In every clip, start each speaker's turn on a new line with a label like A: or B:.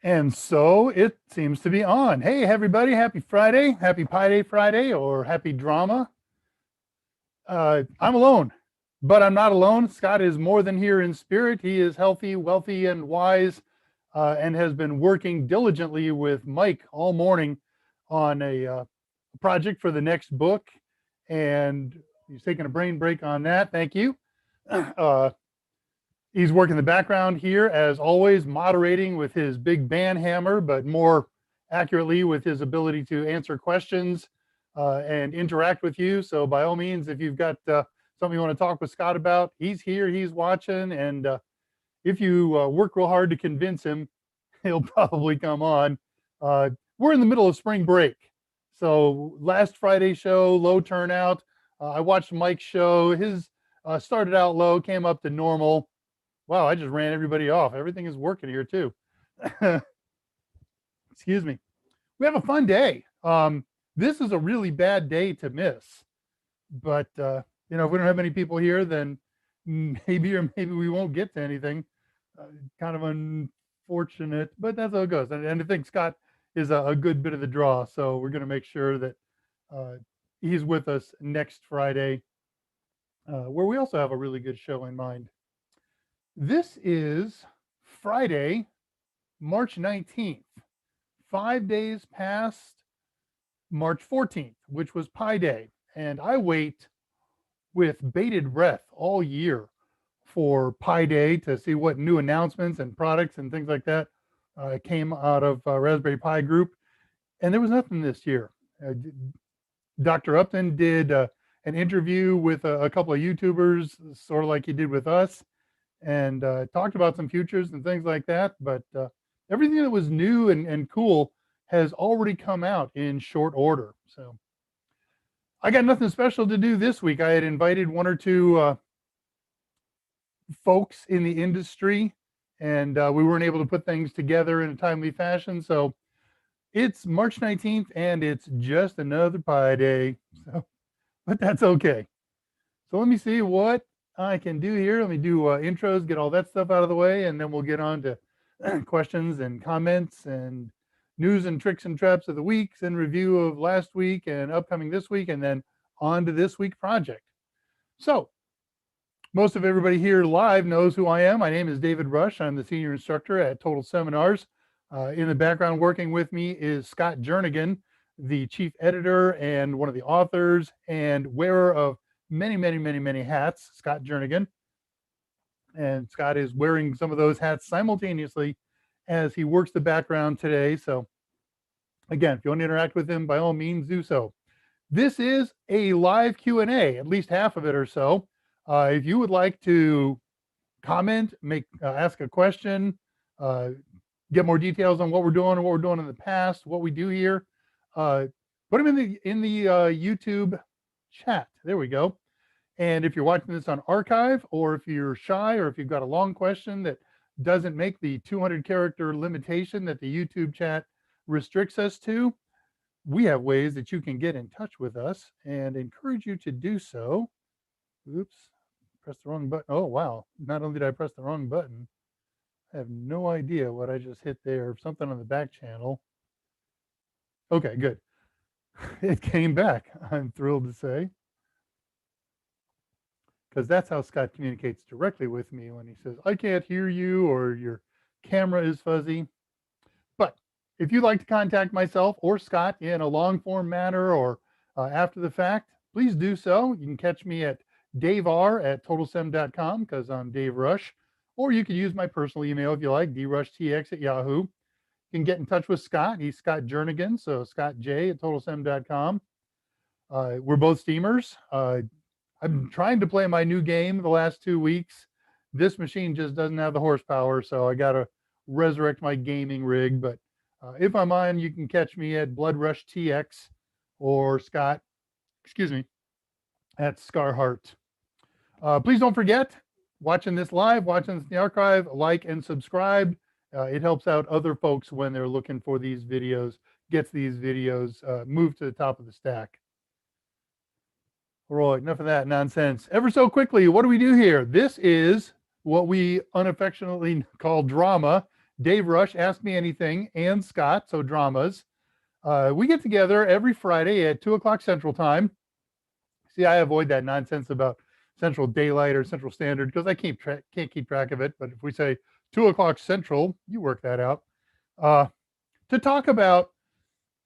A: And so it seems to be on. Hey, everybody, happy Friday, happy Pi Day Friday, or happy drama. I'm alone, but I'm not alone. Scott is more than here in spirit. He is healthy, wealthy, and wise, and has been working diligently with Mike all morning on a project for the next book. And he's taking a brain break on that. Thank you. Uh, He's working the background here, as always, moderating with his big band hammer, but more accurately with his ability to answer questions and interact with you. So by all means, if you've got something you want to talk with Scott about, he's here, he's watching. And if you work real hard to convince him, he'll probably come on. We're in the middle of spring break. So last Friday's show, low turnout. I watched Mike's show. His started out low, came up to normal. Wow, I just ran everybody off. Everything is working here too. Excuse me. We have a fun day. This is a really bad day to miss, but if we don't have any people here, then maybe we won't get to anything. Kind of unfortunate, but that's how it goes. And I think Scott is a good bit of the draw, so we're going to make sure that he's with us next Friday, where we also have a really good show in mind. This is Friday, March 19th, 5 days past March 14th, which was Pi Day. And I wait with bated breath all year for Pi Day to see what new announcements and products and things like that came out of Raspberry Pi Group. And there was nothing this year. Dr. Upton did an interview with a couple of YouTubers, sort of like he did with us, and talked about some futures and things like that. But everything that was new and cool has already come out in short order. So I got nothing special to do this week. I had invited one or two folks in the industry, and we weren't able to put things together in a timely fashion. So it's March 19th, and it's just another Pi Day. So, but that's okay. So let me see what I can do here. Let me do intros, get all that stuff out of the way, and then we'll get on to questions and comments and news and tricks and traps of the weeks and review of last week and upcoming this week, and then on to this week project. So most of everybody here live knows who I am. My name is David Rush. I'm the senior instructor at Total Seminars. In the background working with me is Scott Jernigan, the chief editor and one of the authors and wearer of many hats, Scott Jernigan. And Scott is wearing some of those hats simultaneously as he works the background today. So again, if you want to interact with him, by all means do so. This is a live Q&A, at least half of it or so. If you would like to comment, ask a question, get more details on what we're doing and what we're doing in the past, what we do here, put them in the YouTube chat. There we go. And if you're watching this on archive, or if you're shy, or if you've got a long question that doesn't make the 200 character limitation that the YouTube chat restricts us to, we have ways that you can get in touch with us, and encourage you to do so. Oops, pressed the wrong button. Oh, wow. Not only did I press the wrong button, I have no idea what I just hit there. Something on the back channel. Okay, good. It came back, I'm thrilled to say, because that's how Scott communicates directly with me when he says, I can't hear you, or your camera is fuzzy. But if you'd like to contact myself or Scott in a long form manner, or after the fact, please do so. You can catch me at daver@totalsem.com, because I'm Dave Rush, or you can use my personal email if you like, drushtx@yahoo. You can get in touch with Scott. He's Scott Jernigan, so scottj@totalsem.com. We're both steamers. I've been trying to play my new game the last 2 weeks. This machine just doesn't have the horsepower, so I got to resurrect my gaming rig. But if I'm on, you can catch me at Blood Rush TX, or Scott, at Scarheart. Please don't forget, watching this live, watching this in the archive, like and subscribe. It helps out other folks when they're looking for these videos, gets these videos moved to the top of the stack. All right, enough of that nonsense. Ever so quickly, what do we do here? This is what we unaffectionately call drama, Dave Rush, Ask Me Anything, and Scott, so dramas. We get together every Friday at 2 o'clock Central Time. See, I avoid that nonsense about Central Daylight or Central Standard because I can't keep track of it. But if we say 2 o'clock Central, you work that out. Uh, to talk about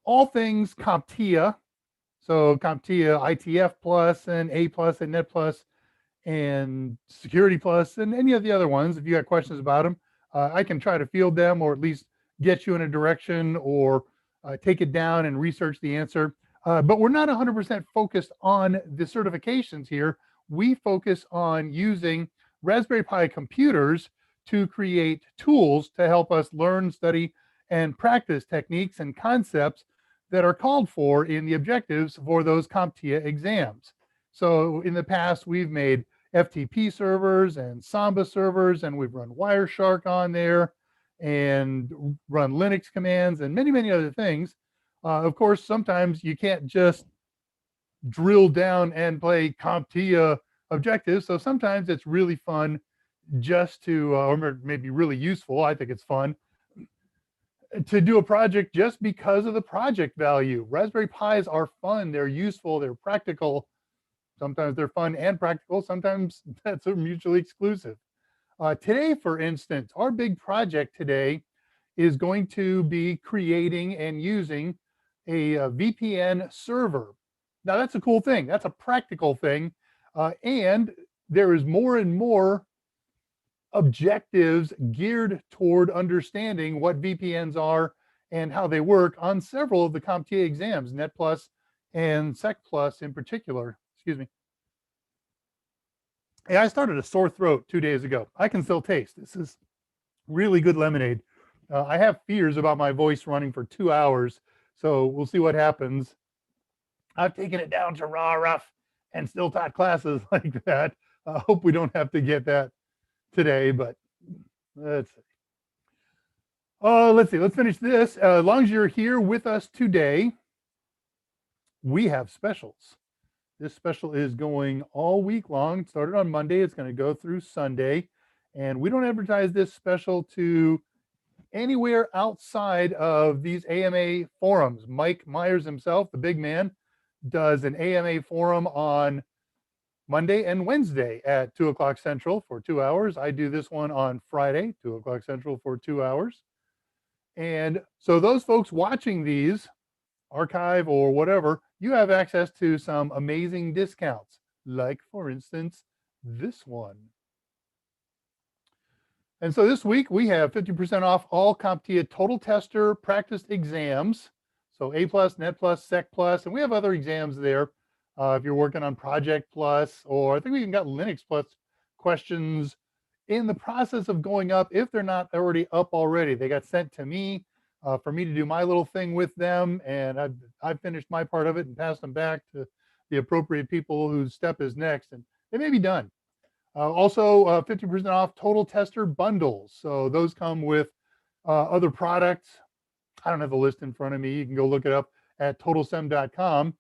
A: all things CompTIA, so CompTIA ITF Plus and A Plus and Net Plus and Security Plus and any of the other ones. If you got questions about them, I can try to field them or at least get you in a direction or take it down and research the answer. But we're not 100% focused on the certifications here. We focus on using Raspberry Pi computers to create tools to help us learn, study, and practice techniques and concepts that are called for in the objectives for those CompTIA exams. So in the past, we've made FTP servers and Samba servers, and we've run Wireshark on there and run Linux commands and many, many other things. Of course, sometimes you can't just drill down and play CompTIA objectives. So sometimes it's really fun just to, or maybe really useful, I think it's fun, to do a project just because of the project value. Raspberry Pis are fun, they're useful, they're practical. Sometimes they're fun and practical, sometimes that's mutually exclusive. Today, for instance, our big project today is going to be creating and using a VPN server. Now, that's a cool thing. That's a practical thing. And there is more and more objectives geared toward understanding what VPNs are and how they work on several of the CompTIA exams, Net Plus and Sec Plus in particular. Excuse me. Hey, I started a sore throat 2 days ago. I can still taste. This is really good lemonade. I have fears about my voice running for 2 hours, so we'll see what happens. I've taken it down to raw rough and still taught classes like that. I hope we don't have to get that today, but let's see. Let's see. Let's finish this. As long as you're here with us today, we have specials. This special is going all week long. It started on Monday. It's going to go through Sunday. And we don't advertise this special to anywhere outside of these AMA forums. Mike Meyers himself, the big man, does an AMA forum on Monday and Wednesday at 2 o'clock Central for 2 hours. I do this one on Friday, 2 o'clock Central for 2 hours. And so those folks watching these, archive or whatever, you have access to some amazing discounts, like, for instance, this one. And so this week we have 50% off all CompTIA Total Tester practice exams. So A Plus, Net Plus, Sec Plus, and we have other exams there. If you're working on Project Plus, or I think we even got Linux Plus questions in the process of going up if they're not already up already. They got sent to me for me to do my little thing with them, and I've finished my part of it and passed them back to the appropriate people whose step is next, and they may be done. Also, 50% off Total Tester bundles. So those come with other products. I don't have the list in front of me. You can go look it up at totalsem.com,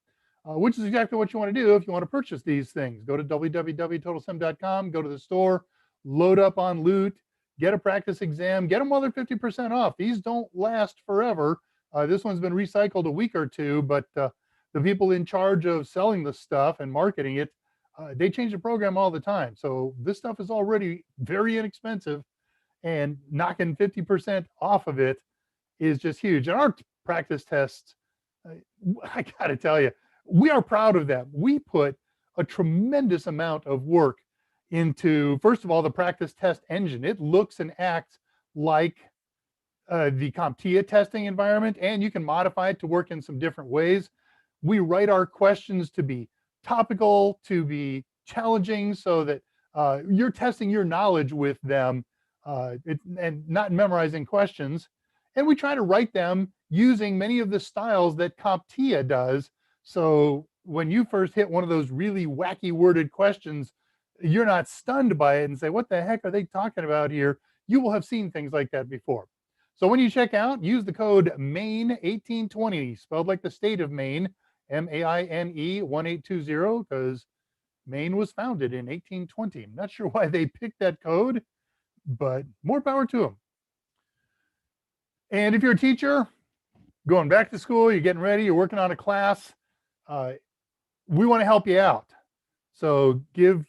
A: which is exactly what you want to do if you want to purchase these things. Go to www.totalsem.com, go to the store, load up on loot, get a practice exam, get them while they're 50% off. These don't last forever. This one's been recycled a week or two, but the people in charge of selling the stuff and marketing it, they change the program all the time. So this stuff is already very inexpensive, and knocking 50% off of it is just huge. And our practice tests, I got to tell you, we are proud of them. We put a tremendous amount of work into, first of all, the practice test engine. It looks and acts like the CompTIA testing environment, and you can modify it to work in some different ways. We write our questions to be topical, to be challenging, so that you're testing your knowledge with them and not memorizing questions. And we try to write them using many of the styles that CompTIA does. So when you first hit one of those really wacky worded questions, you're not stunned by it and say, what the heck are they talking about here? You will have seen things like that before. So when you check out, use the code MAINE1820, spelled like the state of Maine, MAINE 1820, because Maine was founded in 1820. I'm not sure why they picked that code, but more power to them. And if you're a teacher going back to school, you're getting ready, you're working on a class, we want to help you out. So give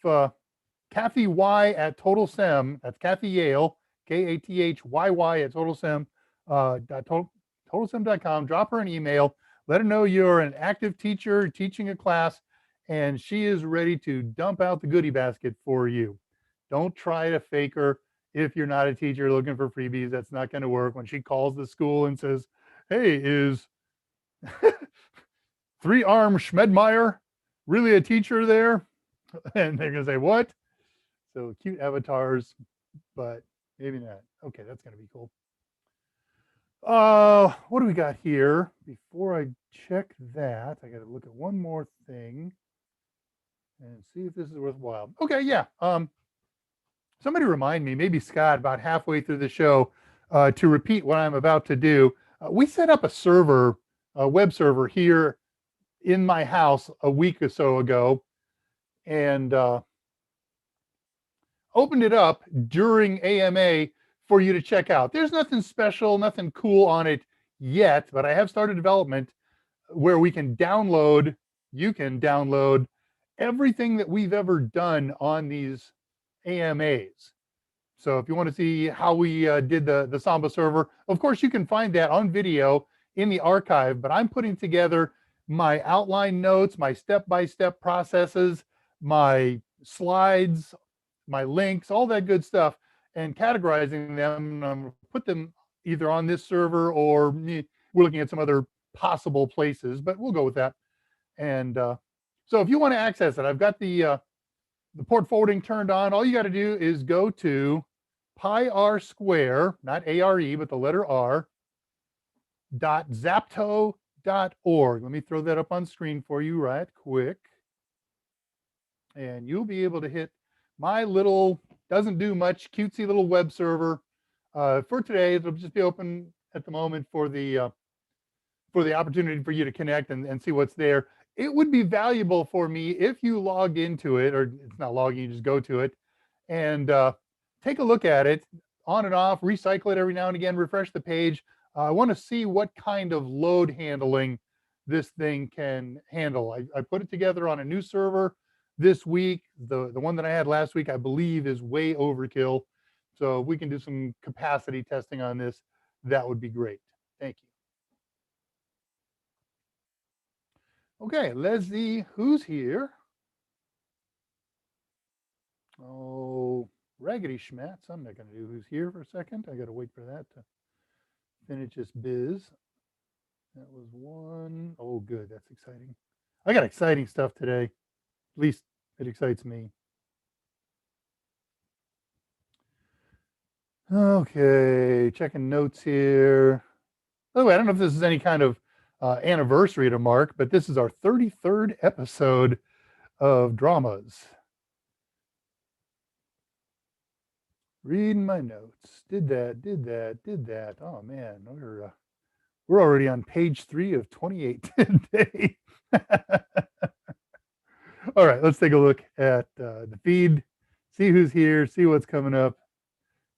A: Kathy Y at Total Sim, that's Kathy Yale, KATHYY at Total Sim, totalsim.com. Drop her an email. Let her know you're an active teacher teaching a class, and she is ready to dump out the goodie basket for you. Don't try to fake her. If you're not a teacher looking for freebies, that's not going to work. When she calls the school and says, hey, is three-arm Schmedmeyer really a teacher there? And they're going to say, what? So cute avatars, but maybe not. Okay, that's going to be cool. What do we got here? Before I check that, I got to look at one more thing and see if this is worthwhile. Okay, yeah. Somebody remind me, maybe Scott, about halfway through the show, to repeat what I'm about to do. We set up a server, a web server here in my house a week or so ago, and opened it up during AMA for you to check out. There's nothing special, nothing cool on it yet, but I have started development where you can download everything that we've ever done on these AMAs. So if you want to see how we did the Samba server, of course, you can find that on video in the archive, but I'm putting together my outline notes, my step-by-step processes, my slides, my links, all that good stuff, and categorizing them. And I'm going to put them either on this server or we're looking at some other possible places, but we'll go with that. And so if you want to access it, I've got the port forwarding turned on. All you got to do is go to pi_r, not ARE, but the letter R, .zapto.org. Let me throw that up on screen for you right quick. And you'll be able to hit my little, doesn't do much, cutesy little web server. For today, it'll just be open at the moment for the opportunity for you to connect and see what's there. It would be valuable for me if you log into it, or it's not logging, you just go to it and take a look at it on and off, recycle it every now and again, refresh the page. I want to see what kind of load handling this thing can handle. I put it together on a new server this week. The one that I had last week, I believe, is way overkill. So if we can do some capacity testing on this, that would be great. Thank you. Okay, let's see who's here. Oh, Raggedy Schmatz. I'm not going to do who's here for a second. I got to wait for that to finish this biz. That was one. Oh, good. That's exciting. I got exciting stuff today. At least it excites me. Okay, checking notes here. By the way, I don't know if this is any kind of anniversary to mark, but this is our 33rd episode of Dramas. Reading my notes. Did that. Oh man, we're already on page 3 of 28 today. All right, let's take a look at the feed, see who's here, see what's coming up.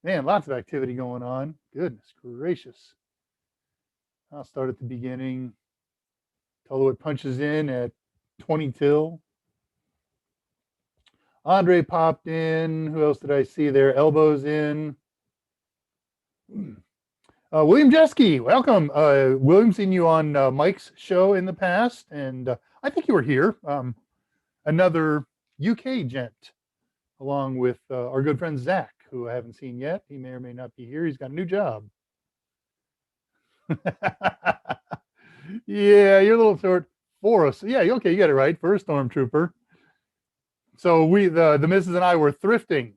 A: Man, lots of activity going on. Goodness gracious. I'll start at the beginning. Toluit punches in at 20 till. Andre popped in. Who else did I see there? Elbows in. William Jeske, welcome. William, seen you on Mike's show in the past, and I think you were here. Another UK gent, along with our good friend Zach, who I haven't seen yet. He may or may not be here. He's got a new job. Yeah, you're a little short for us. Yeah, okay, you got it right. For a stormtrooper. So the missus and I were thrifting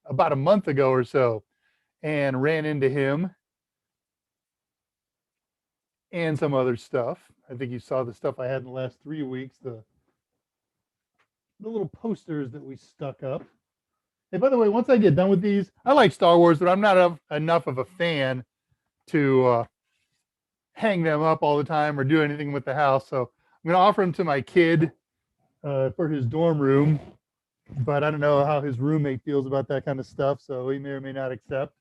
A: about a month ago or so, and ran into him and some other stuff. I think you saw the stuff I had in the last 3 weeks, the little posters that we stuck up. Hey, by the way, once I get done with these, I like Star Wars, but I'm not enough of a fan to hang them up all the time or do anything with the house. So I'm going to offer them to my kid for his dorm room, but I don't know how his roommate feels about that kind of stuff, so he may or may not accept.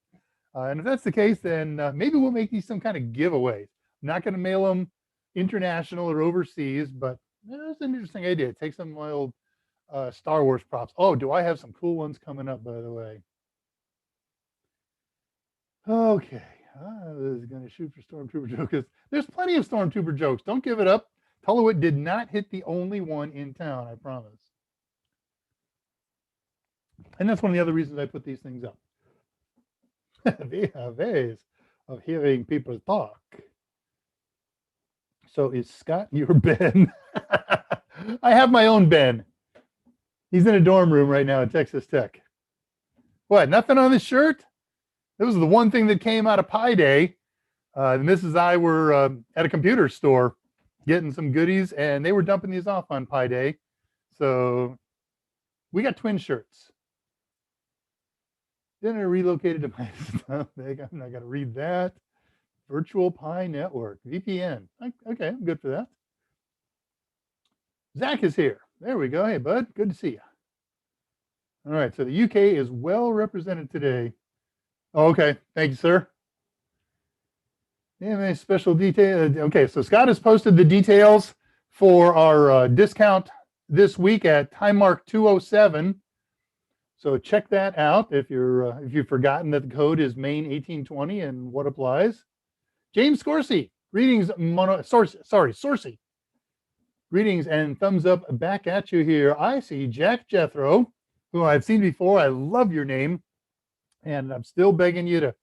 A: And if that's the case, then maybe we'll make these some kind of giveaways. I'm not going to mail them international or overseas, but that's an interesting idea. Take some of my old Star Wars props. Oh, do I have some cool ones coming up, by the way? Okay. I was going to shoot for Stormtrooper jokes. There's plenty of Stormtrooper jokes. Don't give it up. Tullowit did not hit the only one in town, I promise. And that's one of the other reasons I put these things up. They have ways of hearing people talk. So is Scott your Ben? I have my own Ben. He's in a dorm room right now at Texas Tech. What, nothing on this shirt? This was the one thing that came out of Pi Day. The missus and I were at a computer store getting some goodies, and they were dumping these off on Pi Day. So we got twin shirts. Then I relocated to my stuff. I'm not going to read that. Virtual Pi Network, VPN. Okay, I'm good for that. Zach is here. There we go. Hey, bud. Good to see you. All right, so the UK is well represented today. Oh, okay, thank you, sir. Yeah, special detail. Okay, so Scott has posted the details for our discount this week at time mark 207. So check that out if you've forgotten that the code is Main 1820 and what applies. James Scorsese, greetings, Sorsey. Greetings and thumbs up back at you here. I see Jack Jethro, who I've seen before. I love your name, and I'm still begging you to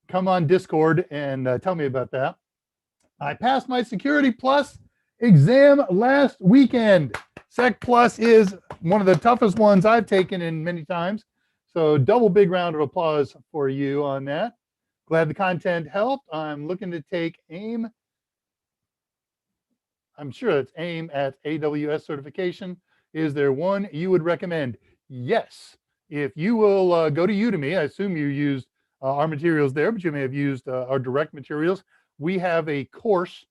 A: come on Discord and tell me about that. I passed my Security Plus exam last weekend. Sec Plus is one of the toughest ones I've taken in many times. So double big round of applause for you on that. Glad the content helped. I'm looking to take AIM. I'm sure it's AIM at AWS certification. Is there one you would recommend? Yes. If you will go to Udemy, I assume you used our materials there, but you may have used our direct materials. We have a course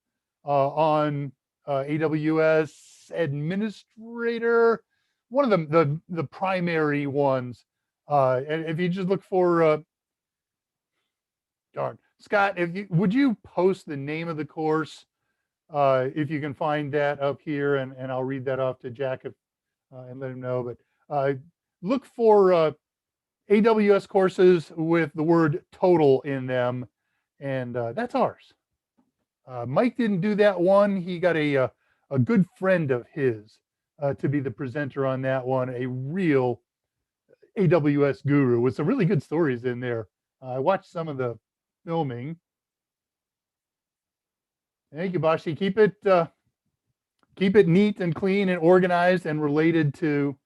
A: on AWS Administrator, one of the primary ones. And if you just look for, darn, Scott, would you post the name of the course if you can find that up here, and I'll read that off to Jack and let him know. But look for AWS courses with the word total in them, and that's ours. Mike didn't do that one. He got a good friend of his to be the presenter on that one, a real AWS guru with some really good stories in there. I watched some of the filming. Thank you, Bashi. Keep it neat and clean and organized and related to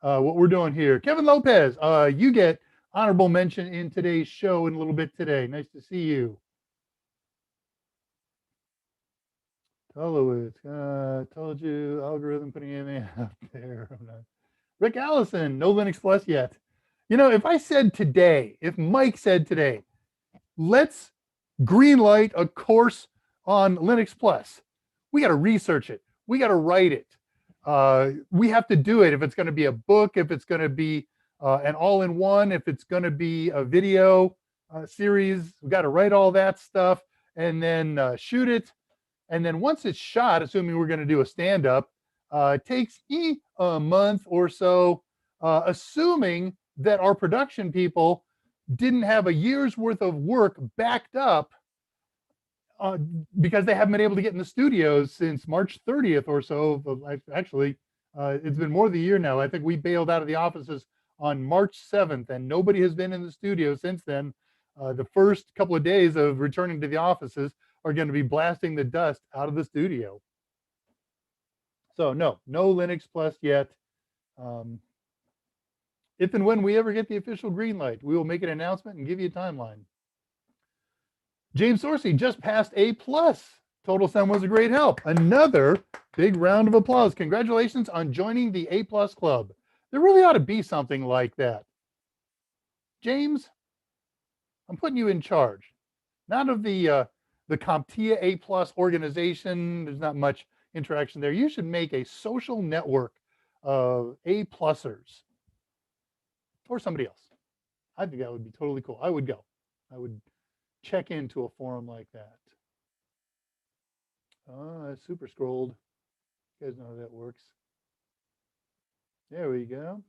A: what we're doing here. Kevin Lopez, you get honorable mention in today's show in a little bit today. Nice to see you. Told you, algorithm putting it out there. Rick Allison, no Linux Plus yet. You know, if Mike said today, let's greenlight a course on Linux Plus, we got to research it. We got to write it. We have to do it. If it's going to be a book, if it's going to be an all-in-one, if it's going to be a video series, we got to write all that stuff and then shoot it. And then once it's shot, assuming we're going to do a stand-up, it takes a month or so, assuming that our production people didn't have a year's worth of work backed up because they haven't been able to get in the studios since March 30th or so. Actually, it's been more than a year now. I think we bailed out of the offices on March 7th, and nobody has been in the studio since then. The first couple of days of returning to the offices are going to be blasting the dust out of the studio. So no Linux Plus yet. If and when we ever get the official green light, we will make an announcement and give you a timeline. James Sorsey just passed A+. Total Sum was a great help. Another big round of applause. Congratulations on joining the A+ club. There really ought to be something like that. James, I'm putting you in charge. Not of the CompTIA A+ organization. There's not much interaction there. You should make a social network of A+ers or somebody else. I think that would be totally cool. I would go. I would check into a forum like that. I super scrolled. You guys know how that works. There we go.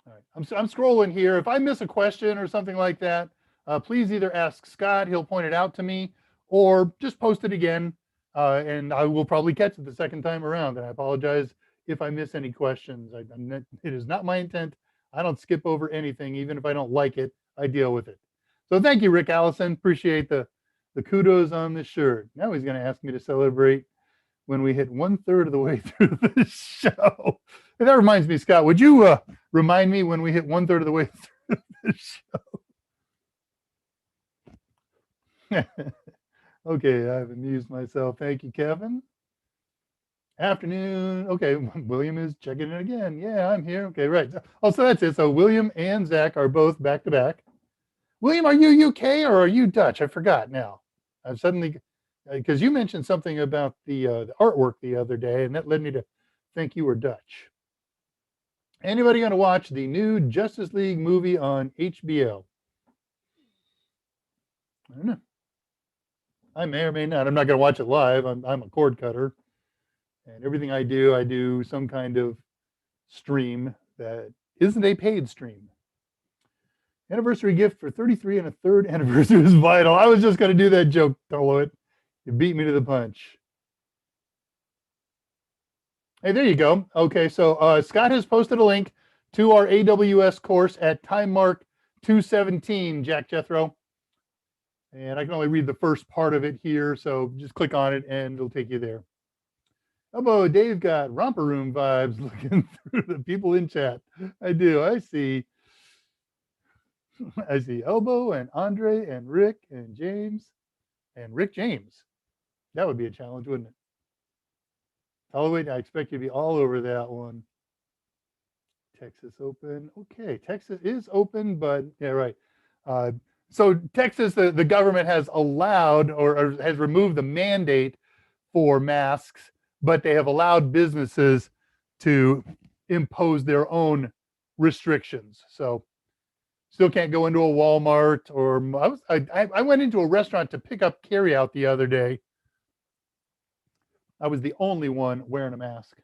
A: All right, I'm scrolling here. If I miss a question or something like that, please either ask Scott, he'll point it out to me, or just post it again, and I will probably catch it the second time around. And I apologize if I miss any questions. It is not my intent. I don't skip over anything, even if I don't like it, I deal with it. So thank you, Rick Allison. Appreciate the kudos on this shirt. Now he's going to ask me to celebrate when we hit 1/3 of the way through the show. And that reminds me, Scott, would you remind me when we hit 1/3 of the way through the show? Okay, I've amused myself. Thank you, Kevin. Afternoon. Okay, William is checking in again. Yeah, I'm here. Okay, right. Oh, so that's it. So William and Zach are both back to back. William, are you UK or are you Dutch? I forgot now. I've suddenly, because you mentioned something about the artwork the other day, and that led me to think you were Dutch. Anybody going to watch the new Justice League movie on HBO? I don't know. I may or may not. I'm not going to watch it live. I'm a cord cutter, and everything I do some kind of stream that isn't a paid stream. Anniversary gift for 33 and a third anniversary is vital. I was just going to do that joke, Toloit. You beat me to the punch. Hey, there you go. Okay, so Scott has posted a link to our AWS course at time mark 217, Jack Jethro. And I can only read the first part of it here, so just click on it and it'll take you there. Oh, Dave got romper room vibes looking through the people in chat. I do. I see Elbow and Andre and Rick and James and Rick James. That would be a challenge, wouldn't it? Oh, wait, I expect you to be all over that one. Texas open. Okay, Texas is open, but yeah, right. So Texas, the government has allowed or has removed the mandate for masks, but they have allowed businesses to impose their own restrictions. So still can't go into a Walmart or I went into a restaurant to pick up carryout the other day. I was the only one wearing a mask.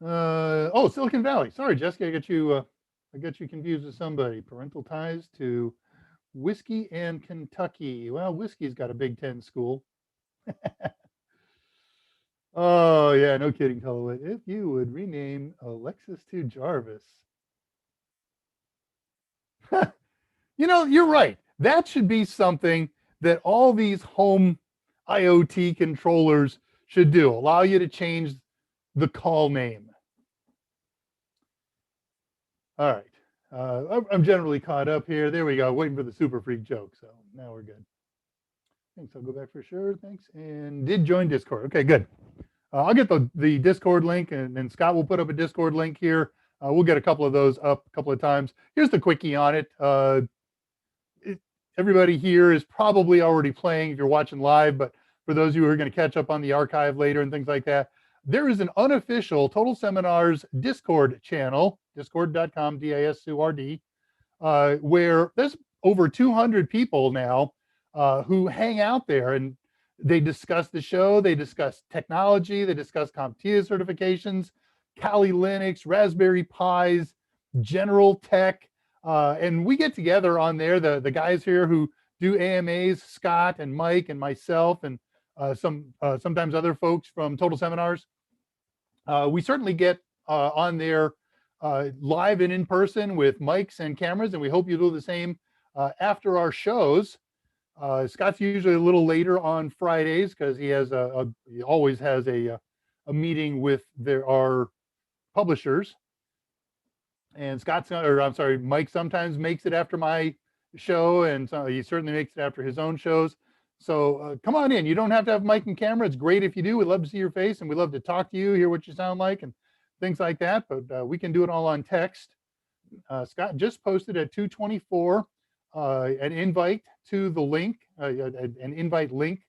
A: Oh, Silicon Valley. Sorry, Jessica, I got you confused with somebody. Parental ties to Whiskey and Kentucky. Well, Whiskey's got a Big Ten school. Oh, yeah, no kidding, Colwood. If you would rename Alexis to Jarvis. You know, you're right. That should be something that all these home IoT controllers should do. Allow you to change the call name. All right. I'm generally caught up here. There we go. Waiting for the super freak joke. So now we're good. Thanks. I'll go back for sure. Thanks. And did join Discord. Okay, good. I'll get the Discord link, and Scott will put up a Discord link here. We'll get a couple of those up a couple of times. Here's the quickie on it. Everybody here is probably already playing if you're watching live, but for those of you who are going to catch up on the archive later and things like that, there is an unofficial Total Seminars Discord channel, discord.com, DISCORD, where there's over 200 people now who hang out there, and they discuss the show, they discuss technology, they discuss CompTIA certifications, Kali Linux, Raspberry Pis, general tech, and we get together on there, the guys here who do AMAs, Scott and Mike and myself, and sometimes other folks from Total Seminars. We certainly get on there live and in person with mics and cameras, and we hope you do the same after our shows. Scott's usually a little later on Fridays because he always has a meeting with our publishers. And Mike sometimes makes it after my show, and so he certainly makes it after his own shows. So come on in. You don't have to have mic and camera. It's great if you do. We'd love to see your face, and we'd love to talk to you, hear what you sound like, and things like that. But we can do it all on text. Scott just posted at 2:24 an invite to the link, an invite link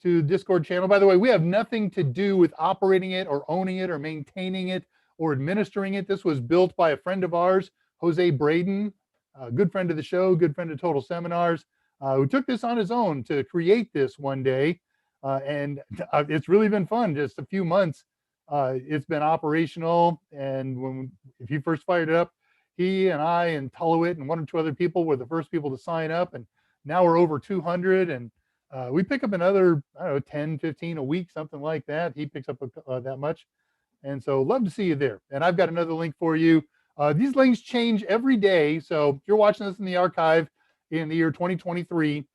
A: to Discord channel. By the way, we have nothing to do with operating it or owning it or maintaining it or administering it. This was built by a friend of ours, Jose Braden, a good friend of the show, good friend of Total Seminars, who took this on his own to create this one day. And it's really been fun. Just a few months, it's been operational. And if you first fired it up, he and I and Tullowit and one or two other people were the first people to sign up. And now we're over 200. And we pick up another, I don't know, 10, 15 a week, something like that. He picks up that much. And so love to see you there. And I've got another link for you. These links change every day. So if you're watching this in the archive in the year 2023,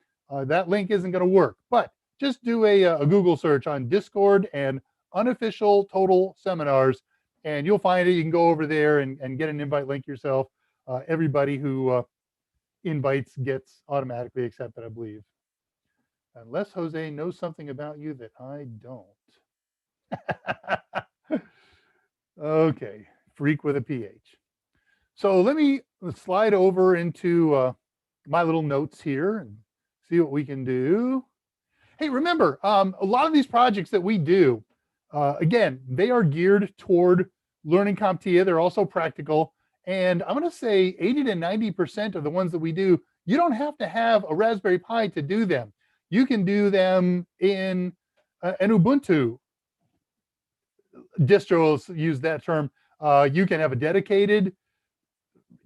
A: that link isn't going to work. But just do a Google search on Discord and unofficial Total Seminars, and you'll find it. You can go over there and get an invite link yourself. Everybody who invites gets automatically accepted, I believe. Unless Jose knows something about you that I don't. Okay, freak with a PH. So let me slide over into my little notes here and see what we can do. Hey, remember, a lot of these projects that we do, again, they are geared toward learning CompTIA. They're also practical. And I'm going to say 80 to 90% of the ones that we do, you don't have to have a Raspberry Pi to do them. You can do them in an Ubuntu distro, use that term. You can have a dedicated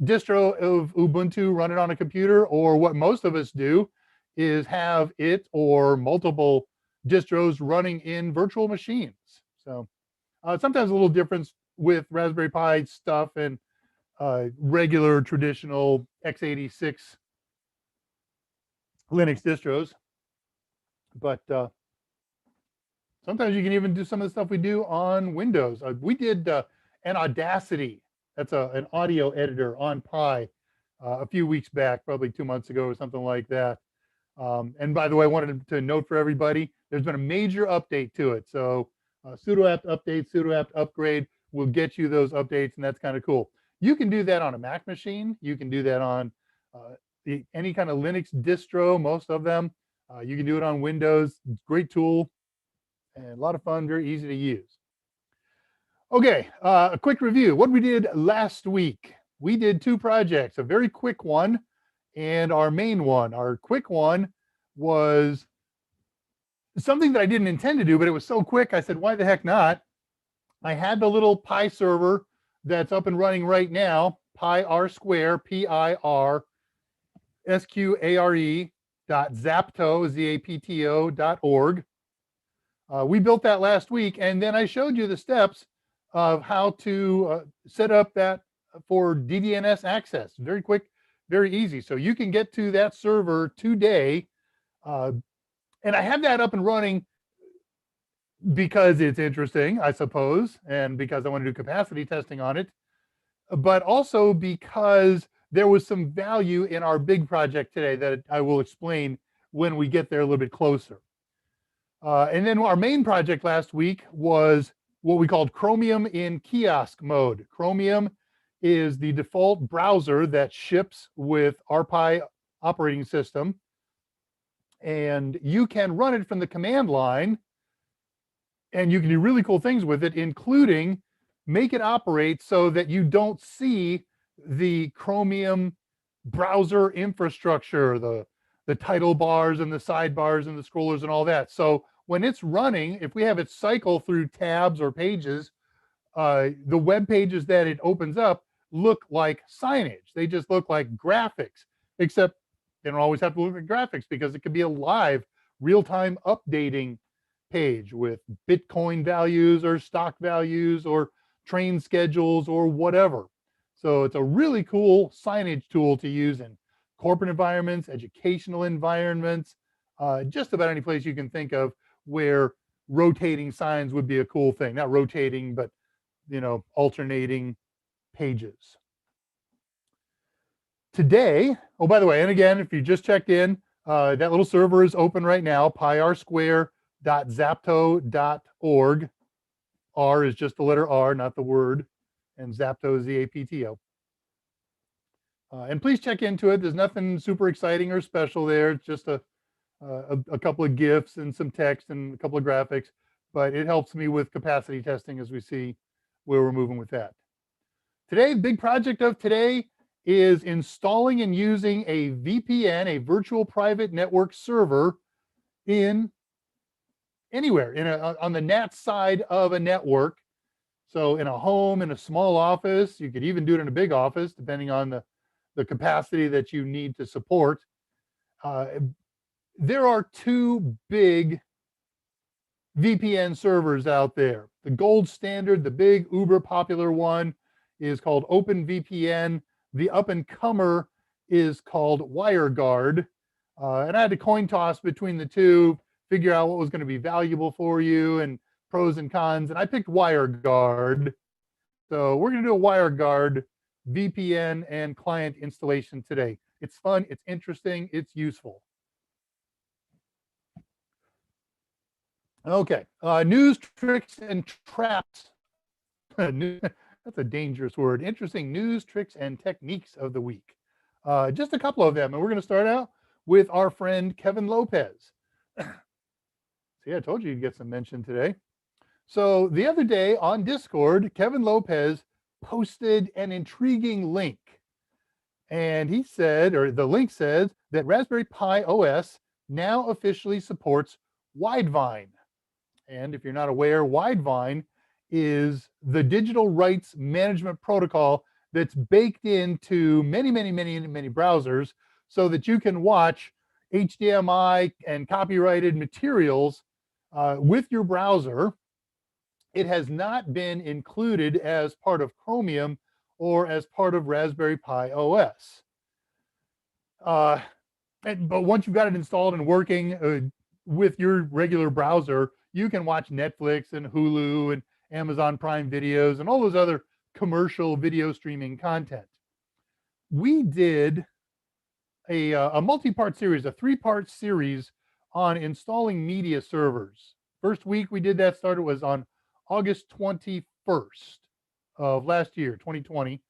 A: distro of Ubuntu, run it on a computer, or what most of us do is have it or multiple distros running in virtual machines. So sometimes a little difference with Raspberry Pi stuff and regular traditional x86 Linux distros. But sometimes you can even do some of the stuff we do on Windows. We did an Audacity, that's an audio editor on Pi a few weeks back, probably 2 months ago or something like that. And by the way, I wanted to note for everybody, there's been a major update to it. So sudo apt update, sudo apt upgrade will get you those updates, and that's kind of cool. You can do that on a Mac machine. You can do that on any kind of Linux distro, most of them. You can do it on Windows. Great tool and a lot of fun, very easy to use. Okay, a quick review. What we did last week. We did 2 projects, a very quick one and our main one. Our quick one was something that I didn't intend to do, but it was so quick, I said, why the heck not? I had the little Pi server that's up and running right now, PIR Square, PIRSQARE.zapto.org. We built that last week, and then I showed you the steps of how to set up that for DDNS access. Very quick, very easy. So you can get to that server today. And I have that up and running because it's interesting, I suppose, and because I want to do capacity testing on it, but also because there was some value in our big project today that I will explain when we get there a little bit closer. And then our main project last week was what we called Chromium in kiosk mode. Chromium is the default browser that ships with our Pi operating system. And you can run it from the command line, and you can do really cool things with it, including make it operate so that you don't see the Chromium browser infrastructure, the title bars and the sidebars and the scrollers and all that. So when it's running, if we have it cycle through tabs or pages, the web pages that it opens up look like signage. They just look like graphics, except they don't always have to look like graphics because it could be a live real-time updating page with Bitcoin values or stock values or train schedules or whatever. So it's a really cool signage tool to use in corporate environments, educational environments, just about any place you can think of where rotating signs would be a cool thing. Not rotating, but alternating pages. Today, oh, by the way, and again, if you just checked in, that little server is open right now, pirsquare.zapto.org. R is just the letter R, not the word, and Zapto is ZAPTO. And please check into it. There's nothing super exciting or special there. It's just a couple of GIFs and some text and a couple of graphics, but it helps me with capacity testing, as we see where we're moving with that. Today, the big project of today is installing and using a VPN, a virtual private network server, in anywhere on the NAT side of a network. So in a home, in a small office, you could even do it in a big office, depending on the capacity that you need to support. There are two big VPN servers out there. The gold standard, the big uber popular one, is called OpenVPN. The up and comer is called WireGuard. And I had to coin toss between the two, figure out what was going to be valuable for you and pros and cons. And I picked WireGuard. So we're going to do a WireGuard VPN and client installation today. It's fun, it's interesting, it's useful. Okay, news, tricks, and traps. That's a dangerous word. Interesting news, tricks, and techniques of the week. Just a couple of them, and we're going to start out with our friend Kevin Lopez. See, I told you you'd get some mention today. So the other day on Discord, Kevin Lopez posted an intriguing link. And he said, or the link says, that Raspberry Pi OS now officially supports Widevine. And if you're not aware, Widevine is the digital rights management protocol that's baked into many browsers so that you can watch HDMI and copyrighted materials with your browser. It has not been included as part of Chromium or as part of Raspberry Pi OS. But once you've got it installed and working with your regular browser, you can watch Netflix and Hulu and Amazon Prime videos and all those other commercial video streaming content. We did a multi-part series, a 3-part series on installing media servers. First week we did that was on August 21st of last year, 2020.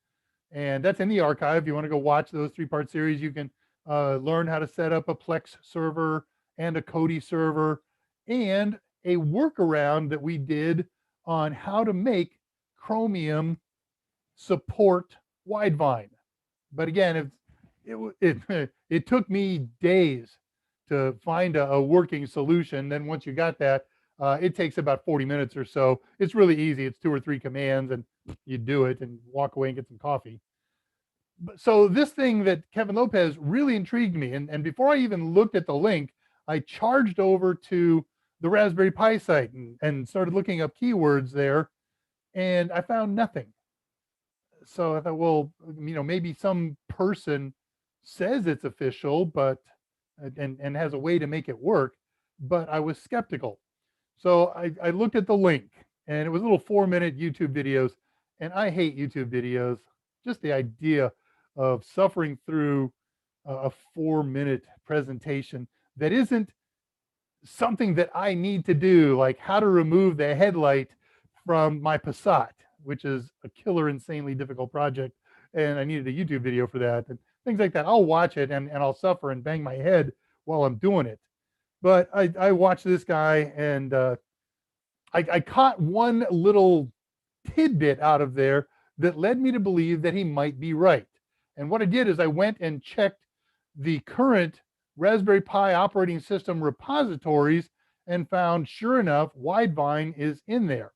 A: And that's in the archive. If you want to go watch those 3-part series, you can learn how to set up a Plex server and a Kodi server, and a workaround that we did on how to make Chromium support Widevine. But again, it took me days to find a working solution. Then once you got that, it takes about 40 minutes or so. It's really easy. It's 2 or 3 commands and you do it and walk away and get some coffee. So this thing that Kevin Lopez really intrigued me. And before I even looked at the link, I charged over to the Raspberry Pi site and started looking up keywords there, and I found nothing. So I thought, well, maybe some person says it's official, but and has a way to make it work, but I was skeptical. So I looked at the link, and it was little 4-minute YouTube videos, and I hate YouTube videos. Just the idea of suffering through a 4-minute presentation that isn't something that I need to do, like how to remove the headlight from my Passat, which is a killer, insanely difficult project. And I needed a YouTube video for that and things like that. I'll watch it and I'll suffer and bang my head while I'm doing it. But I watched this guy, and I caught one little tidbit out of there that led me to believe that he might be right. And what I did is I went and checked the current Raspberry Pi operating system repositories and found, sure enough, Widevine is in there.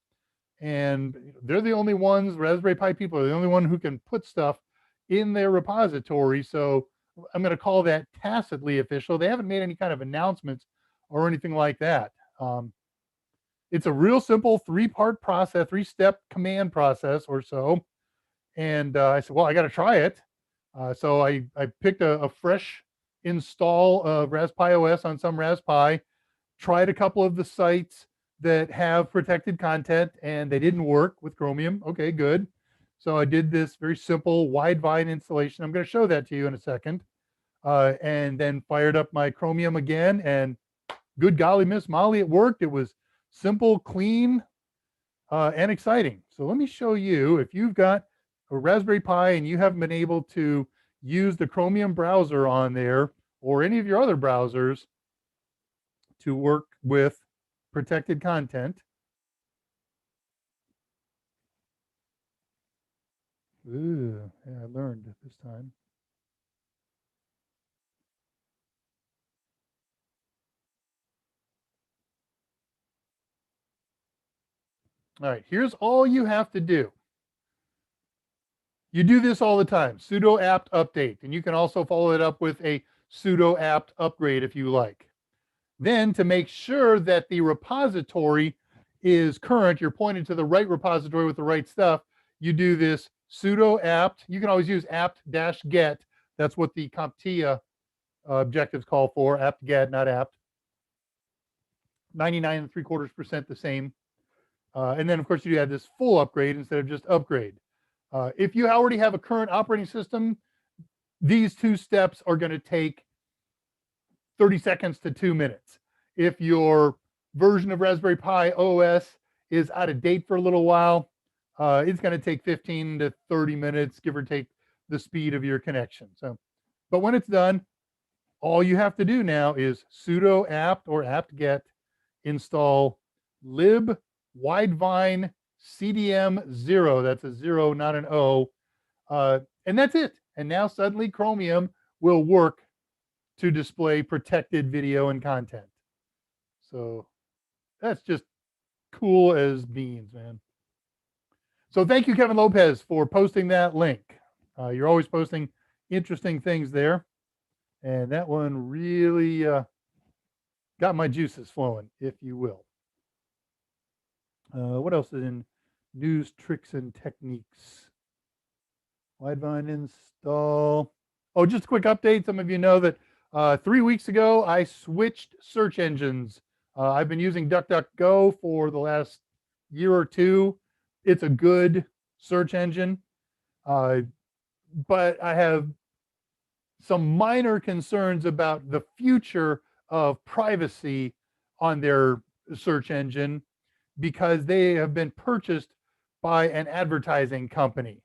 A: And they're the only ones, Raspberry Pi people are the only one who can put stuff in their repository. So I'm going to call that tacitly official. They haven't made any kind of announcements or anything like that. It's a real simple 3-part process, 3-step command process or so. And I said, well, I got to try it. So I picked a fresh install of Raspberry Pi OS on some Raspberry Pi, tried a couple of the sites that have protected content, and they didn't work with Chromium. Okay, good. So I did this very simple Widevine installation. I'm going to show that to you in a second. And then fired up my Chromium again, and good golly, Miss Molly, it worked. It was simple, clean, and exciting. So let me show you, if you've got a Raspberry Pi and you haven't been able to use the Chromium browser on there or any of your other browsers to work with protected content. Ooh, yeah, I learned this time. All right, here's all you have to do. You do this all the time, sudo apt update, and you can also follow it up with a sudo apt upgrade if you like. Then to make sure that the repository is current, you're pointed to the right repository with the right stuff, you do this sudo apt. You can always use apt-get. That's what the CompTIA objectives call for, apt-get, not apt. 99.75% the same. And then, of course, you add this full upgrade instead of just upgrade. If you already have a current operating system, these two steps are going to take 30 seconds to 2 minutes. If your version of Raspberry Pi OS is out of date for a little while, it's going to take 15 to 30 minutes, give or take the speed of your connection. So, but when it's done, all you have to do now is sudo apt or apt-get install lib widevine cdm 0. That's a 0, not an O. And that's it. And now suddenly Chromium will work to display protected video and content. So that's just cool as beans, man. So thank you, Kevin Lopez, for posting that link. You're always posting interesting things there. And that one really got my juices flowing, if you will. What else is in news, tricks, and techniques? Widevine install. Oh, just a quick update. Some of you know that 3 weeks ago, I switched search engines. I've been using DuckDuckGo for the last year or two. It's a good search engine, but I have some minor concerns about the future of privacy on their search engine because they have been purchased by an advertising company.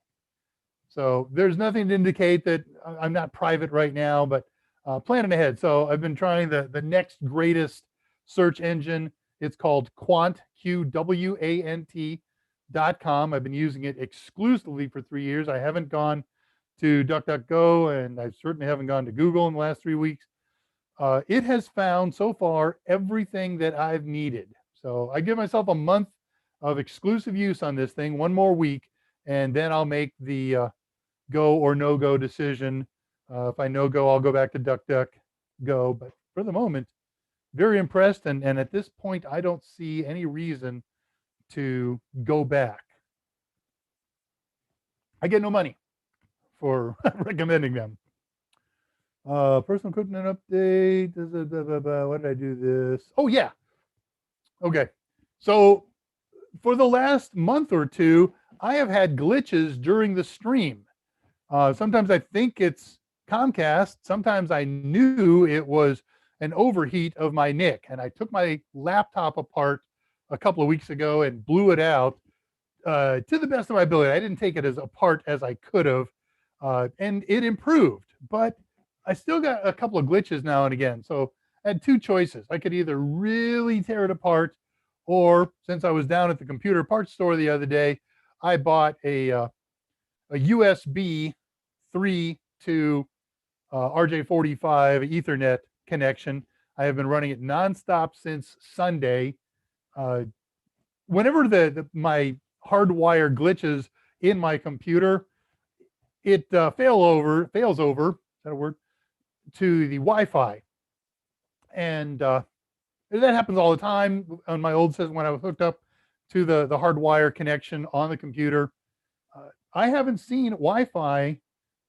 A: So there's nothing to indicate that I'm not private right now, but planning ahead. So I've been trying the next greatest search engine. It's called Quant, QWANT.com. I've been using it exclusively for 3 years. I haven't gone to DuckDuckGo, and I certainly haven't gone to Google in the last 3 weeks. It has found so far everything that I've needed. So I give myself a month of exclusive use on this thing, one more week, and then I'll make the go or no go decision. If I no go, I'll go back to DuckDuckGo. But for the moment, very impressed. And at this point, I don't see any reason to go back. I get no money for recommending them. Personal equipment update. Why did I do this? Oh, yeah. Okay. So for the last month or two, I have had glitches during the stream. Sometimes I think it's Comcast. Sometimes I knew it was an overheat of my NIC. And I took my laptop apart a couple of weeks ago and blew it out to the best of my ability. I didn't take it as apart as I could have. And it improved. But I still got a couple of glitches now and again. So I had two choices. I could either really tear it apart, or since I was down at the computer parts store the other day, I bought a USB 3 to RJ45 Ethernet connection. I have been running it nonstop since Sunday. Whenever my hardwire glitches in my computer, it fails over, is that a word, to the Wi-Fi. And that happens all the time on my old system when I was hooked up to the hardwire connection on the computer. I haven't seen Wi-Fi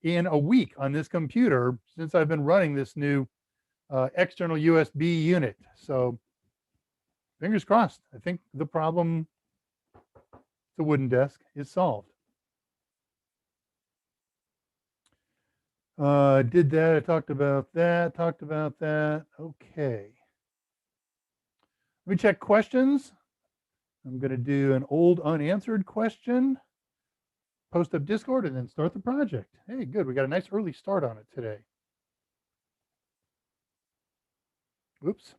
A: in a week on this computer since I've been running this new external USB unit. So fingers crossed. I think the problem, the wooden desk, is solved. Did that. I talked about that. Okay. Let me check questions. I'm going to do an old unanswered question, post up Discord, and then start the project. Hey, good. We got a nice early start on it today. Oops.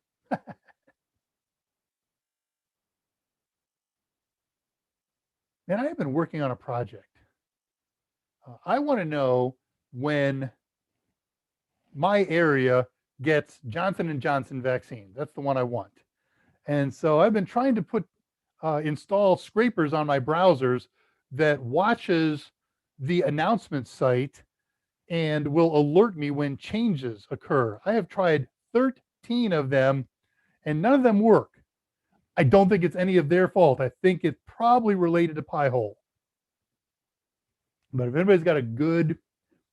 A: Man, I have been working on a project. I want to know when my area gets Johnson & Johnson vaccine. That's the one I want. And so I've been trying to install scrapers on my browsers that watches the announcement site and will alert me when changes occur. I have tried 13 of them and none of them work. I don't think it's any of their fault. I think it's probably related to Pi-hole. But if anybody's got a good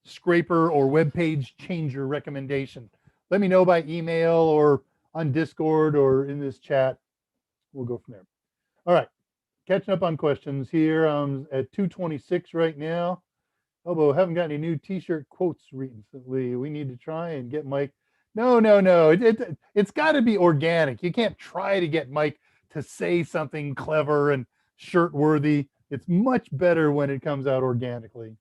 A: scraper or web page changer recommendation, let me know by email or on Discord or in this chat. We'll go from there. All right. Catching up on questions here. I'm at 226 right now. Hobo, haven't got any new t-shirt quotes recently. We need to try and get Mike. No. It's got to be organic. You can't try to get Mike to say something clever and shirt worthy. It's much better when it comes out organically.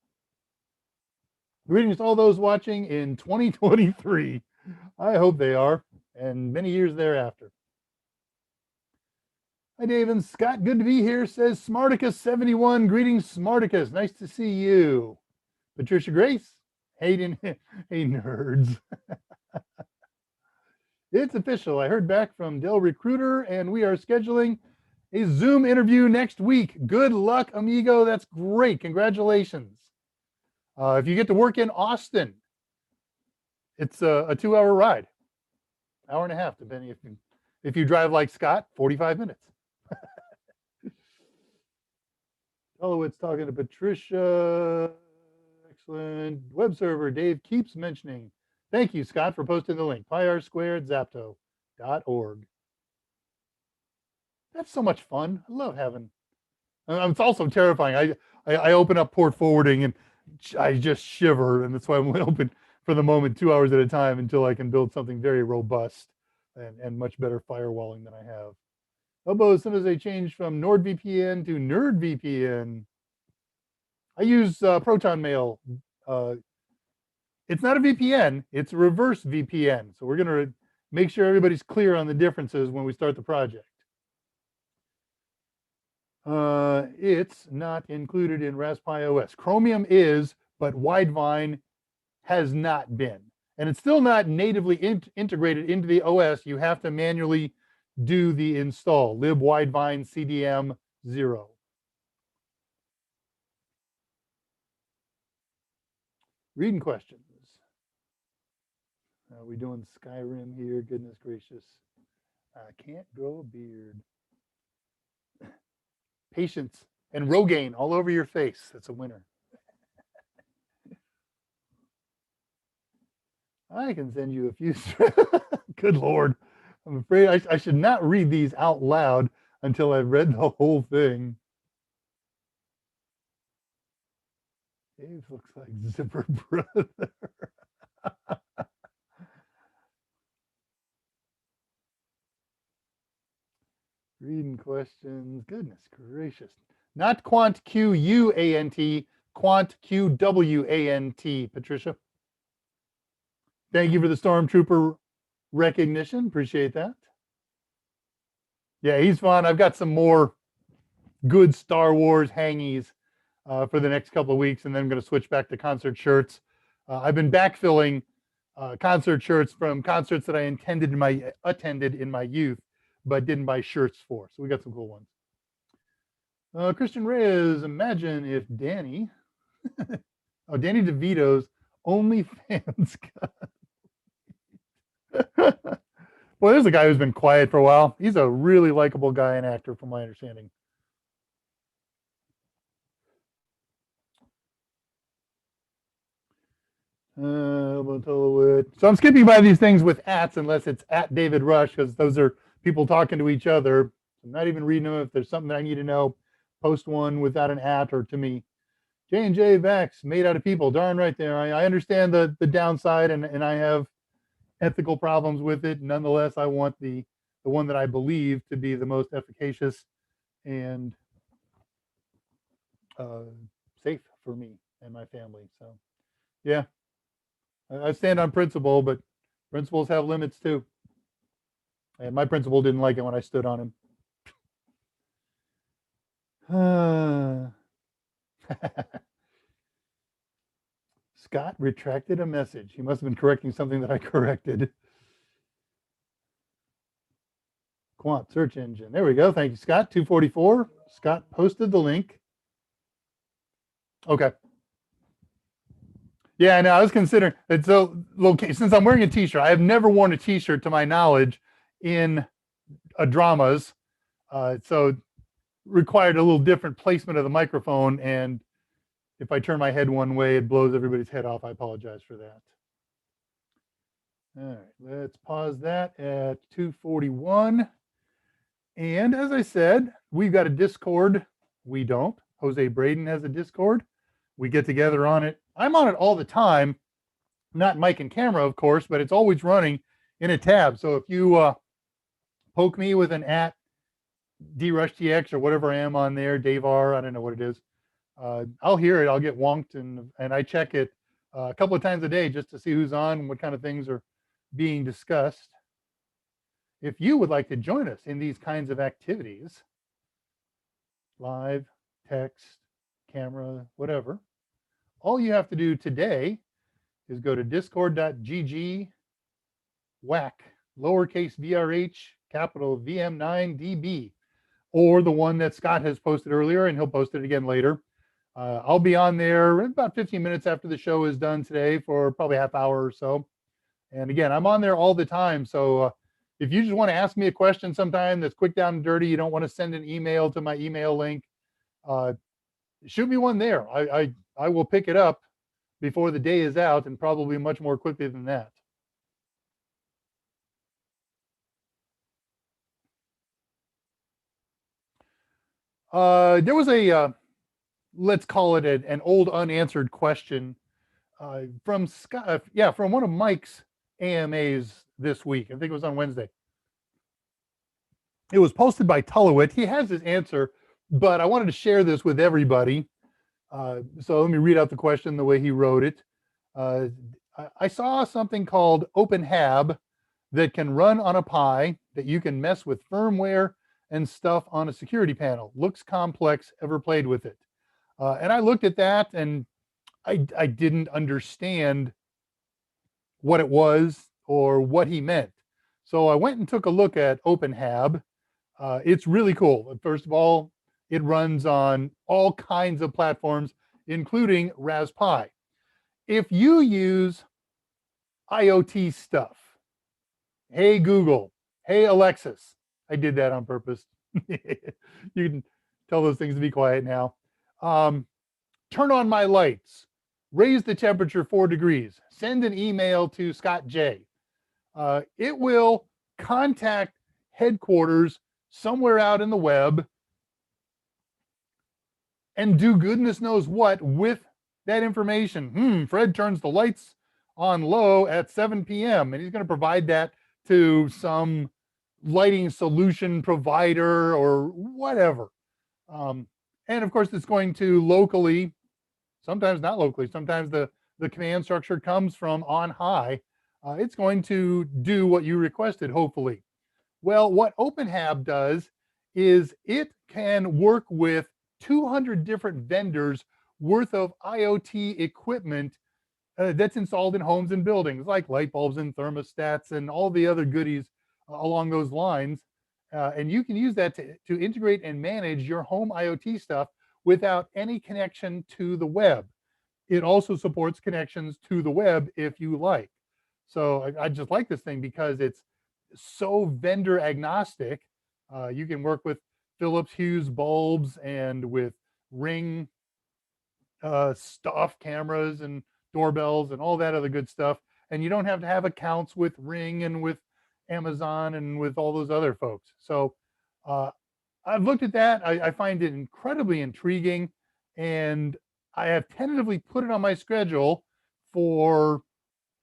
A: Greetings to all those watching in 2023. I hope they are, and many years thereafter. Hi, Dave and Scott. Good to be here, says Smarticus71. Greetings, Smarticus. Nice to see you. Patricia Grace. Hayden. Hey, nerds. It's official. I heard back from Dell Recruiter, and we are scheduling a Zoom interview next week. Good luck, amigo. That's great. Congratulations. If you get to work in Austin, it's a 2-hour ride, hour and a half, depending if you drive like Scott, 45 minutes. It's talking to Patricia. Excellent. Web server, Dave keeps mentioning. Thank you, Scott, for posting the link. PyR2zapto.org. That's so much fun. I love having. It's also terrifying. I open up port forwarding and I just shiver, and that's why I'm open for the moment 2 hours at a time until I can build something very robust and much better firewalling than I have. Hobo, as soon as I change from NordVPN to NerdVPN, I use Proton Mail. It's not a VPN, it's a reverse VPN. So we're going to make sure everybody's clear on the differences when we start the project. It's not included in Raspberry OS. Chromium is, but Widevine has not been. And it's still not natively integrated into the OS. You have to manually do the install, libwidevine cdm 0. Reading questions. Are we doing Skyrim here? Goodness gracious. I can't grow a beard. Patience and Rogaine all over your face. That's a winner. I can send you a few. Good Lord. I'm afraid I should not read these out loud until I've read the whole thing. Dave looks like Zipper Brother. Reading questions. Goodness gracious. Not Quant QUANT, Quant QWANT, Patricia. Thank you for the Stormtrooper recognition. Appreciate that. Yeah, he's fun. I've got some more good Star Wars hangies for the next couple of weeks, and then I'm going to switch back to concert shirts. I've been backfilling concert shirts from concerts that I attended in my youth, but didn't buy shirts for. So we got some cool ones. Christian Reyes, imagine if Danny DeVito's OnlyFans got. Well, there's a guy who's been quiet for a while. He's a really likable guy and actor, from my understanding. So I'm skipping by these things with ats unless it's at David Rush, because those are people talking to each other. I'm not even reading them. If there's something that I need to know, post one without an at or to me. J&J Vax, made out of people. Darn right there. I understand the downside, and I have ethical problems with it. Nonetheless, I want the one that I believe to be the most efficacious and safe for me and my family. So, yeah, I stand on principle, but principles have limits too. And my principal didn't like it when I stood on him. Scott retracted a message. He must have been correcting something that I corrected. Quant search engine. There we go. Thank you, Scott. 244. Scott posted the link. Okay. Yeah, I know. I was considering it's so location since I'm wearing a t-shirt. I have never worn a t-shirt to my knowledge in dramas. So required a little different placement of the microphone. And if I turn my head one way, it blows everybody's head off. I apologize for that. All right, let's pause that at 241. And as I said, we've got a Discord. We don't. Jose Braden has a Discord. We get together on it. I'm on it all the time. Not mic and camera, of course, but it's always running in a tab. So if you poke me with an at DRushTX or whatever I am on there, Dave R, I don't know what it is, I'll hear it. I'll get wonked, and I check it a couple of times a day just to see who's on and what kind of things are being discussed. If you would like to join us in these kinds of activities, live, text, camera, whatever, all you have to do today is go to discord.gg whack lowercase vrh capital VM9DB, or the one that Scott has posted earlier, and he'll post it again later. I'll be on there about 15 minutes after the show is done today for probably a half hour or so. And again, I'm on there all the time. So if you just want to ask me a question sometime that's quick, down, and dirty, you don't want to send an email to my email link, shoot me one there. I will pick it up before the day is out, and probably much more quickly than that. There was a, let's call it an old unanswered question from Scott, from one of Mike's AMAs this week. I think it was on Wednesday. It was posted by Tullowit. He has his answer, but I wanted to share this with everybody. So let me read out the question the way he wrote it. I saw something called OpenHab that can run on a Pi that you can mess with firmware and stuff on a security panel. Looks complex. Ever played with it? And I looked at that, and I didn't understand what it was or what he meant. So I went and took a look at OpenHab. It's really cool. First of all, it runs on all kinds of platforms, including Raspberry Pi. If you use IoT stuff, hey Google, hey Alexis, I did that on purpose. You can tell those things to be quiet now. Turn on my lights, raise the temperature 4 degrees, send an email to Scott J. It will contact headquarters somewhere out in the web and do goodness knows what with that information. Fred turns the lights on low at 7 p.m. and he's going to provide that to some lighting solution provider or whatever. And of course, it's going to locally, sometimes not locally, sometimes the command structure comes from on high. It's going to do what you requested, hopefully. Well, what OpenHab does is it can work with 200 different vendors worth of IoT equipment that's installed in homes and buildings, like light bulbs and thermostats and all the other goodies along those lines. And you can use that to integrate and manage your home IoT stuff without any connection to the web. It also supports connections to the web if you like. So I just like this thing because it's so vendor agnostic. You can work with Philips Hue bulbs and with Ring stuff, cameras and doorbells and all that other good stuff. And you don't have to have accounts with Ring and with Amazon and with all those other folks. So I've looked at that. I find it incredibly intriguing, and I have tentatively put it on my schedule for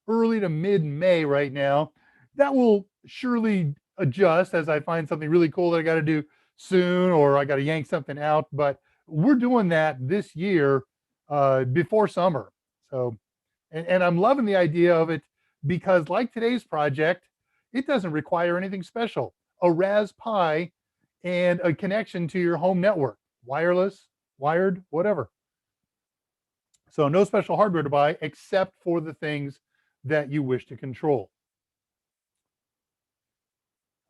A: early to mid-May right now. That will surely adjust as I find something really cool that I got to do soon, or I got to yank something out. But we're doing that this year before summer. So, and I'm loving the idea of it because, like today's project, it doesn't require anything special. A Raspberry Pi and a connection to your home network, wireless, wired, whatever. So no special hardware to buy except for the things that you wish to control.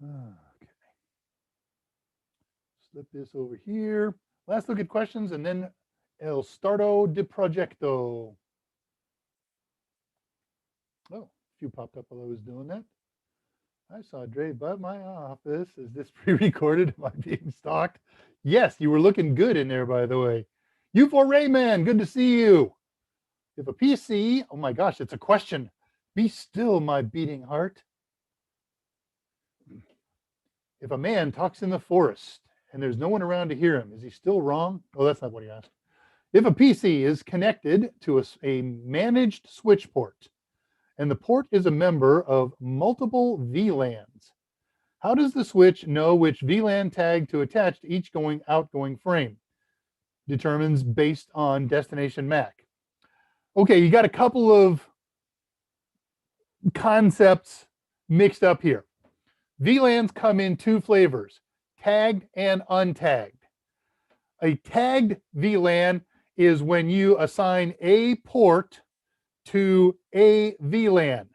A: Okay. Slip this over here. Last look at questions and then el starto de proyecto. Oh, a few popped up while I was doing that. I saw Dre above my office. Is this pre-recorded? Am I being stalked? Yes, you were looking good in there, by the way. U4 Rayman, good to see you. If a PC, oh my gosh, it's a question. Be still, my beating heart. If a man talks in the forest and there's no one around to hear him, is he still wrong? Oh, that's not what he asked. If a PC is connected to a managed switch port and the port is a member of multiple VLANs, how does the switch know which VLAN tag to attach to each outgoing frame? Determines based on destination MAC. Okay, you got a couple of concepts mixed up here. VLANs come in two flavors, tagged and untagged. A tagged VLAN is when you assign a port to a VLAN.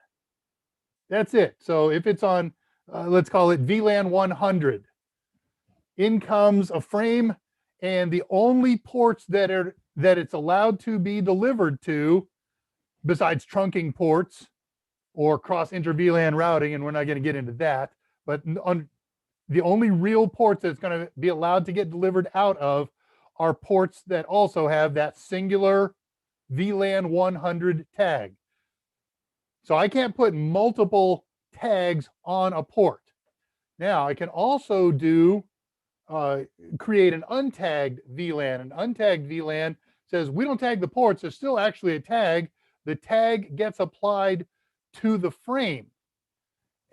A: That's it. So if it's on, let's call it VLAN 100, in comes a frame, and the only ports that it's allowed to be delivered to, besides trunking ports or cross inter-VLAN routing, and we're not going to get into that, but the only real ports that's going to be allowed to get delivered out of are ports that also have that singular VLAN 100 tag. So I can't put multiple tags on a port. Now I can also create an untagged VLAN. An untagged VLAN says we don't tag the ports. There's still actually a tag. The tag gets applied to the frame.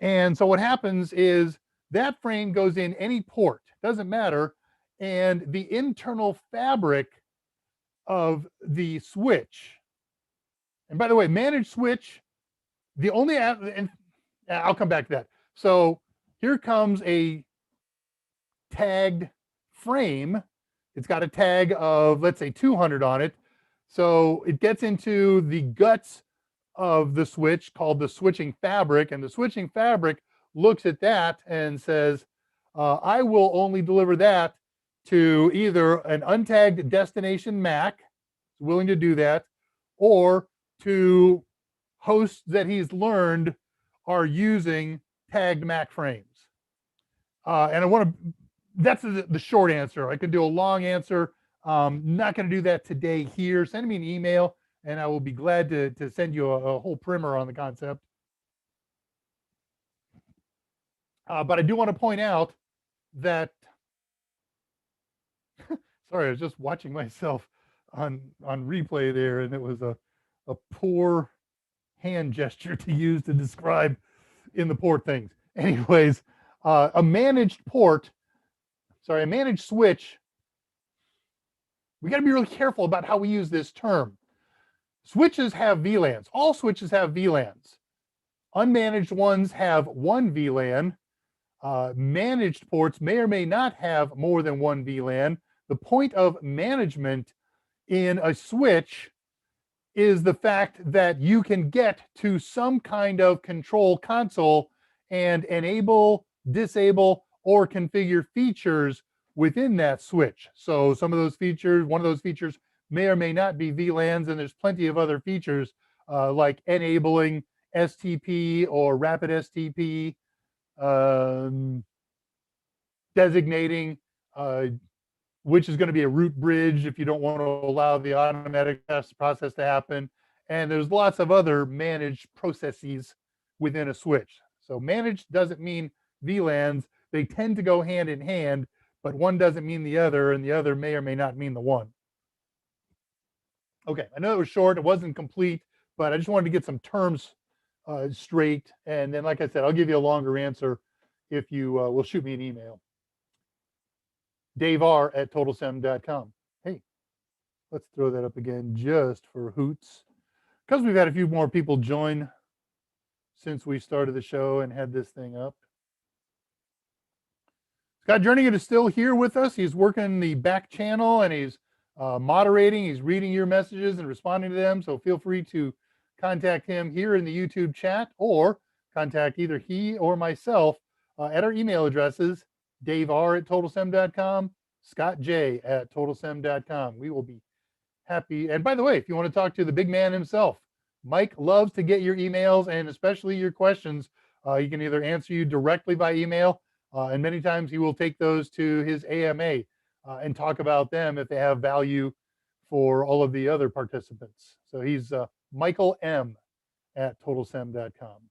A: And so what happens is that frame goes in any port, doesn't matter, and the internal fabric of the switch. And by the way, managed switch, the only, and I'll come back to that. So here comes a tagged frame. It's got a tag of, let's say, 200 on it. So it gets into the guts of the switch called the switching fabric, and the switching fabric looks at that and says, I will only deliver that to either an untagged destination MAC, willing to do that, or to hosts that he's learned are using tagged MAC frames. And I want to, that's the short answer. I can do a long answer. Not going to do that today here. Send me an email and I will be glad to send you a whole primer on the concept. But I do want to point out that, sorry, I was just watching myself on replay there, and it was a poor hand gesture to use to describe in the port things. Anyways, a managed switch, we got to be really careful about how we use this term. Switches have VLANs. All switches have VLANs. Unmanaged ones have one VLAN. Managed ports may or may not have more than one VLAN. The point of management in a switch is the fact that you can get to some kind of control console and enable, disable, or configure features within that switch. So some of those features, one of those features may or may not be VLANs, and there's plenty of other features like enabling STP or rapid STP, designating which is going to be a root bridge if you don't want to allow the automatic test process to happen. And there's lots of other managed processes within a switch. So managed doesn't mean VLANs. They tend to go hand in hand, but one doesn't mean the other, and the other may or may not mean the one. Okay, I know it was short, it wasn't complete, but I just wanted to get some terms straight. And then, like I said, I'll give you a longer answer if you will shoot me an email. daveR@totalsem.com. Hey, let's throw that up again just for hoots, because we've had a few more people join since we started the show and had this thing up. Scott Jernigan is still here with us. He's working the back channel and he's moderating. He's reading your messages and responding to them. So feel free to contact him here in the YouTube chat or contact either he or myself at our email addresses, daver@totalsem.com, scottj@totalsem.com. We will be happy. And by the way, if you want to talk to the big man himself, Mike loves to get your emails and especially your questions. He can either answer you directly by email, and many times he will take those to his AMA and talk about them if they have value for all of the other participants. So he's Michael M at totalsem.com.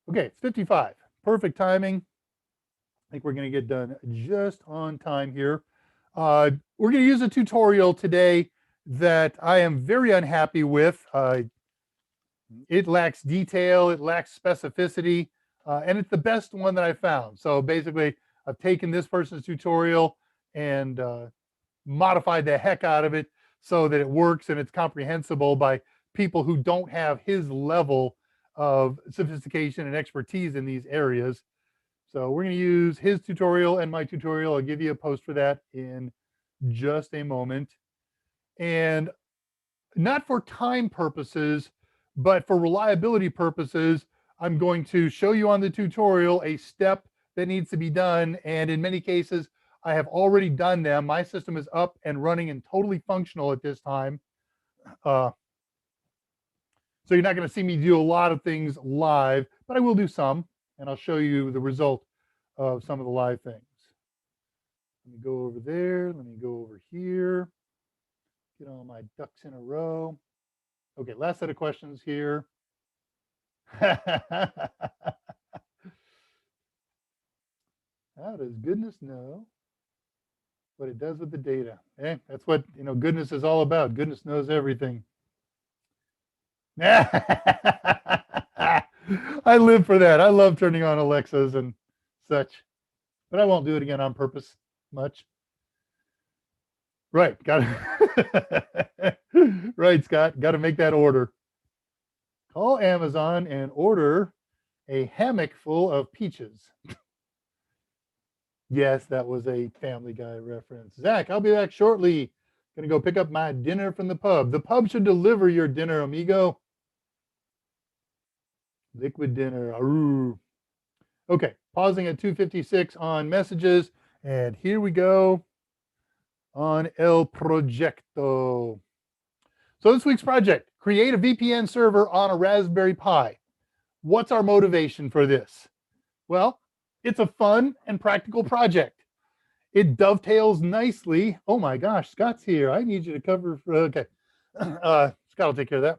A: Okay, it's 55. Perfect timing. I think we're going to get done just on time here. We're going to use a tutorial today that I am very unhappy with. It lacks detail, it lacks specificity, and it's the best one that I found. So basically, I've taken this person's tutorial and modified the heck out of it so that it works and it's comprehensible by people who don't have his level of sophistication and expertise in these areas. So we're going to use his tutorial and my tutorial. I'll give you a post for that in just a moment. And not for time purposes, but for reliability purposes, I'm going to show you on the tutorial a step that needs to be done. And in many cases, I have already done them. My system is up and running and totally functional at this time. So you're not going to see me do a lot of things live, but I will do some, and I'll show you the result of some of the live things. Let me go over there. Let me go over here. Get all my ducks in a row. Okay, last set of questions here. How does goodness know what it does with the data? That's what goodness is all about. Goodness knows everything. I live for that. I love turning on Alexas and such, but I won't do it again on purpose much. Right, got it. Right, Scott, got to make that order. Call Amazon and order a hammock full of peaches. Yes, that was a Family Guy reference. Zach, I'll be back shortly. Gonna go pick up my dinner from the pub. The pub should deliver your dinner, amigo. Liquid dinner. Aroo. Okay, pausing at 2:56 on messages, and here we go on El Proyecto. So this week's project, create a VPN server on a Raspberry Pi. What's our motivation for this? Well, it's a fun and practical project. It dovetails nicely. Oh my gosh, Scott's here. I need you to cover for, okay. Scott will take care of that.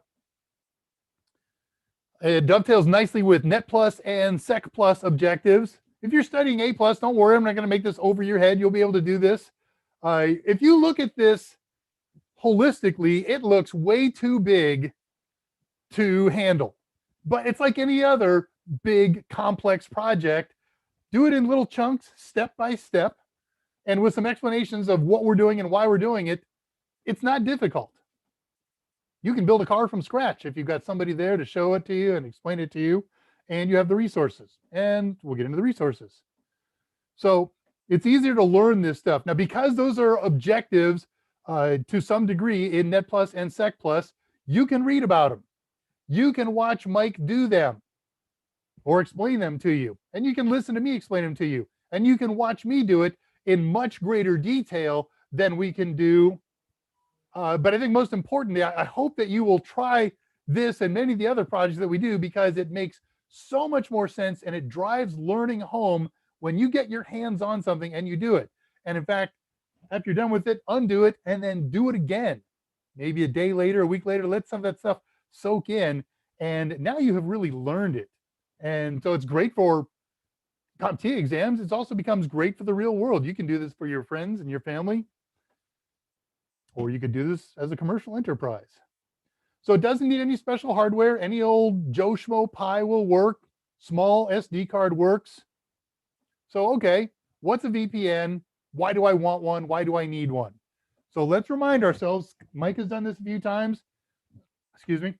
A: It dovetails nicely with Net Plus and Sec Plus objectives. If you're studying A Plus, don't worry, I'm not going to make this over your head. You'll be able to do this. If you look at this holistically, it looks way too big to handle. But it's like any other big, complex project. Do it in little chunks, step by step, and with some explanations of what we're doing and why we're doing it. It's not difficult. You can build a car from scratch if you've got somebody there to show it to you and explain it to you, and you have the resources. And we'll get into the resources. So it's easier to learn this stuff. Now, because those are objectives to some degree in Net Plus and Sec Plus, you can read about them. You can watch Mike do them or explain them to you. And you can listen to me explain them to you. And you can watch me do it in much greater detail than we can do. But I think most importantly, I hope that you will try this and many of the other projects that we do, because it makes so much more sense and it drives learning home when you get your hands on something and you do it. And in fact, after you're done with it, undo it and then do it again. Maybe a day later, a week later, let some of that stuff soak in. And now you have really learned it. And so it's great for CompTIA exams. It also becomes great for the real world. You can do this for your friends and your family, or you could do this as a commercial enterprise. So it doesn't need any special hardware. Any old Joe Schmo Pi will work. Small SD card works. So, okay, what's a VPN? Why do I want one? Why do I need one? So let's remind ourselves, Mike has done this a few times. Excuse me.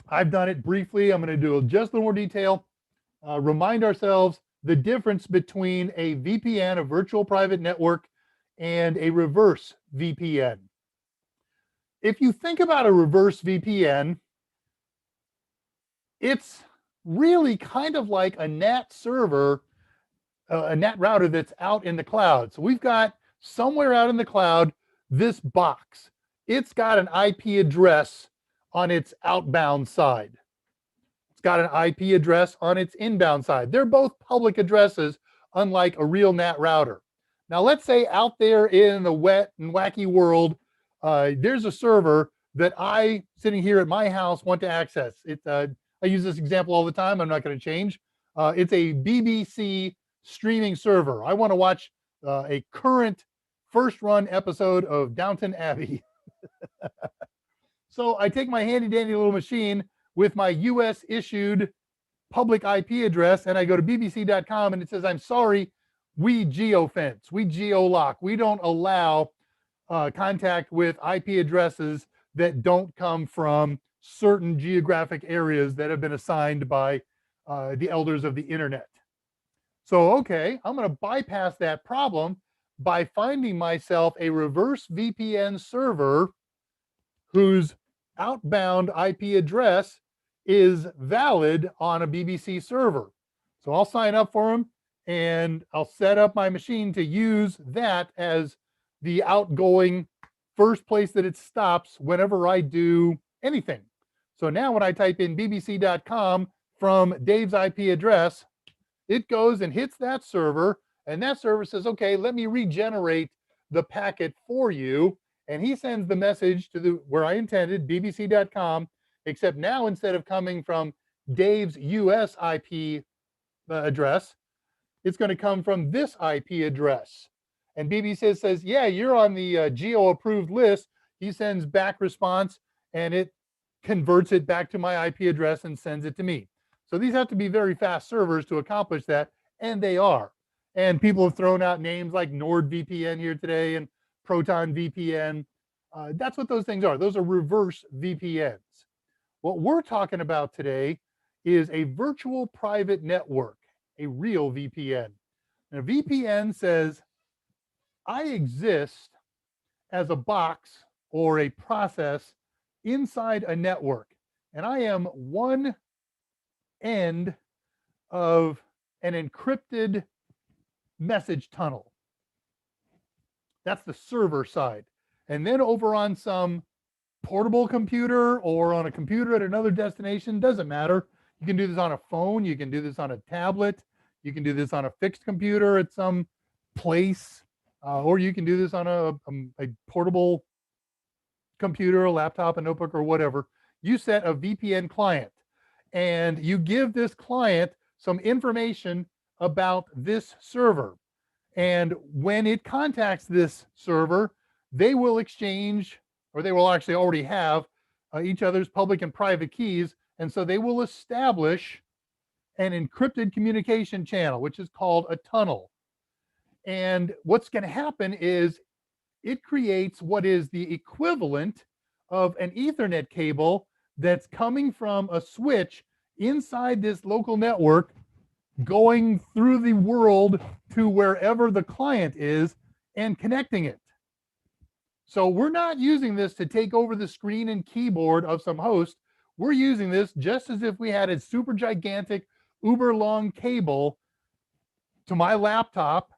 A: I've done it briefly. I'm going to do just a little more detail. Remind ourselves the difference between a VPN, a virtual private network, and a reverse VPN. If you think about a reverse VPN, it's really kind of like a NAT server, a NAT router that's out in the cloud. So we've got somewhere out in the cloud this box. It's got an IP address on its outbound side. It's got an IP address on its inbound side. They're both public addresses, unlike a real NAT router. Now, let's say out there in the wet and wacky world, there's a server that I, sitting here at my house, want to access. I use this example all the time. I'm not going to change. It's a BBC streaming server. I want to watch a current first run episode of Downton Abbey. So I take my handy dandy little machine with my US issued public IP address and I go to bbc.com and it says, I'm sorry, we geofence, we geolock. We don't allow contact with IP addresses that don't come from certain geographic areas that have been assigned by the elders of the internet. So, okay, I'm going to bypass that problem by finding myself a reverse VPN server whose outbound IP address is valid on a BBC server. So I'll sign up for them and I'll set up my machine to use that as the outgoing first place that it stops whenever I do anything. So now when I type in bbc.com from Dave's IP address, it goes and hits that server, and that server says, okay, let me regenerate the packet for you. And he sends the message to where I intended, bbc.com, except now instead of coming from Dave's US IP address, it's going to come from this IP address. And BBC says, yeah, you're on the geo approved list. He sends back response and it converts it back to my IP address and sends it to me. So these have to be very fast servers to accomplish that, and they are. And people have thrown out names like NordVPN here today and Proton VPN. That's what those things are. Those are reverse VPNs. What we're talking about today is a virtual private network, a real VPN. And a VPN says, I exist as a box or a process inside a network, and I am one end of an encrypted message tunnel. That's the server side. And then over on some portable computer or on a computer at another destination, doesn't matter. You can do this on a phone. You can do this on a tablet. You can do this on a fixed computer at some place. Or you can do this on a portable computer, a laptop, a notebook, or whatever. You set a VPN client and you give this client some information about this server. And when it contacts this server, they will exchange, or they will actually already have each other's public and private keys. And so they will establish an encrypted communication channel, which is called a tunnel. And what's going to happen is it creates what is the equivalent of an Ethernet cable that's coming from a switch inside this local network, going through the world to wherever the client is and connecting it. So we're not using this to take over the screen and keyboard of some host. We're using this just as if we had a super gigantic, uber long cable to my laptop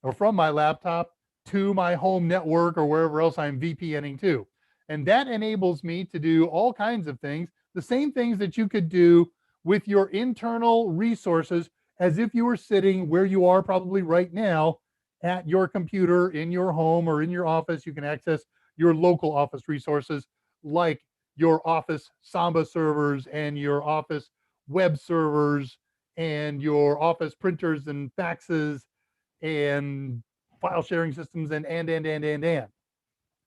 A: or from my laptop to my home network or wherever else I'm VPNing to. And that enables me to do all kinds of things, the same things that you could do with your internal resources as if you were sitting where you are probably right now at your computer in your home or in your office. You can access your local office resources like your office Samba servers and your office web servers and your office printers and faxes and file sharing systems and.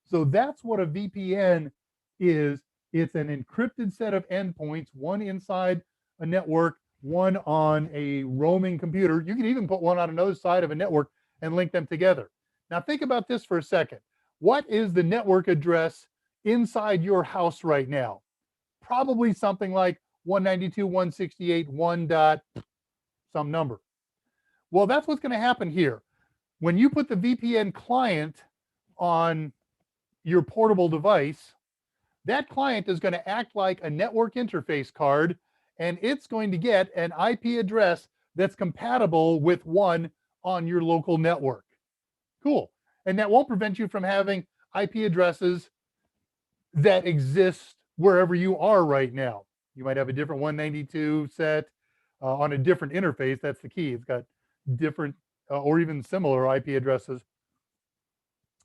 A: So that's what a VPN is. It's an encrypted set of endpoints, one inside a network, one on a roaming computer. You can even put one on another side of a network and link them together. Now think about this for a second. What is the network address inside your house right now? Probably something like 192.168.1. Some number. Well, that's what's going to happen here. When you put the VPN client on your portable device, that client is going to act like a network interface card, and it's going to get an IP address that's compatible with one on your local network. Cool. And that won't prevent you from having IP addresses that exist wherever you are right now. You might have a different 192 set on a different interface. That's the key. It's got different or even similar IP addresses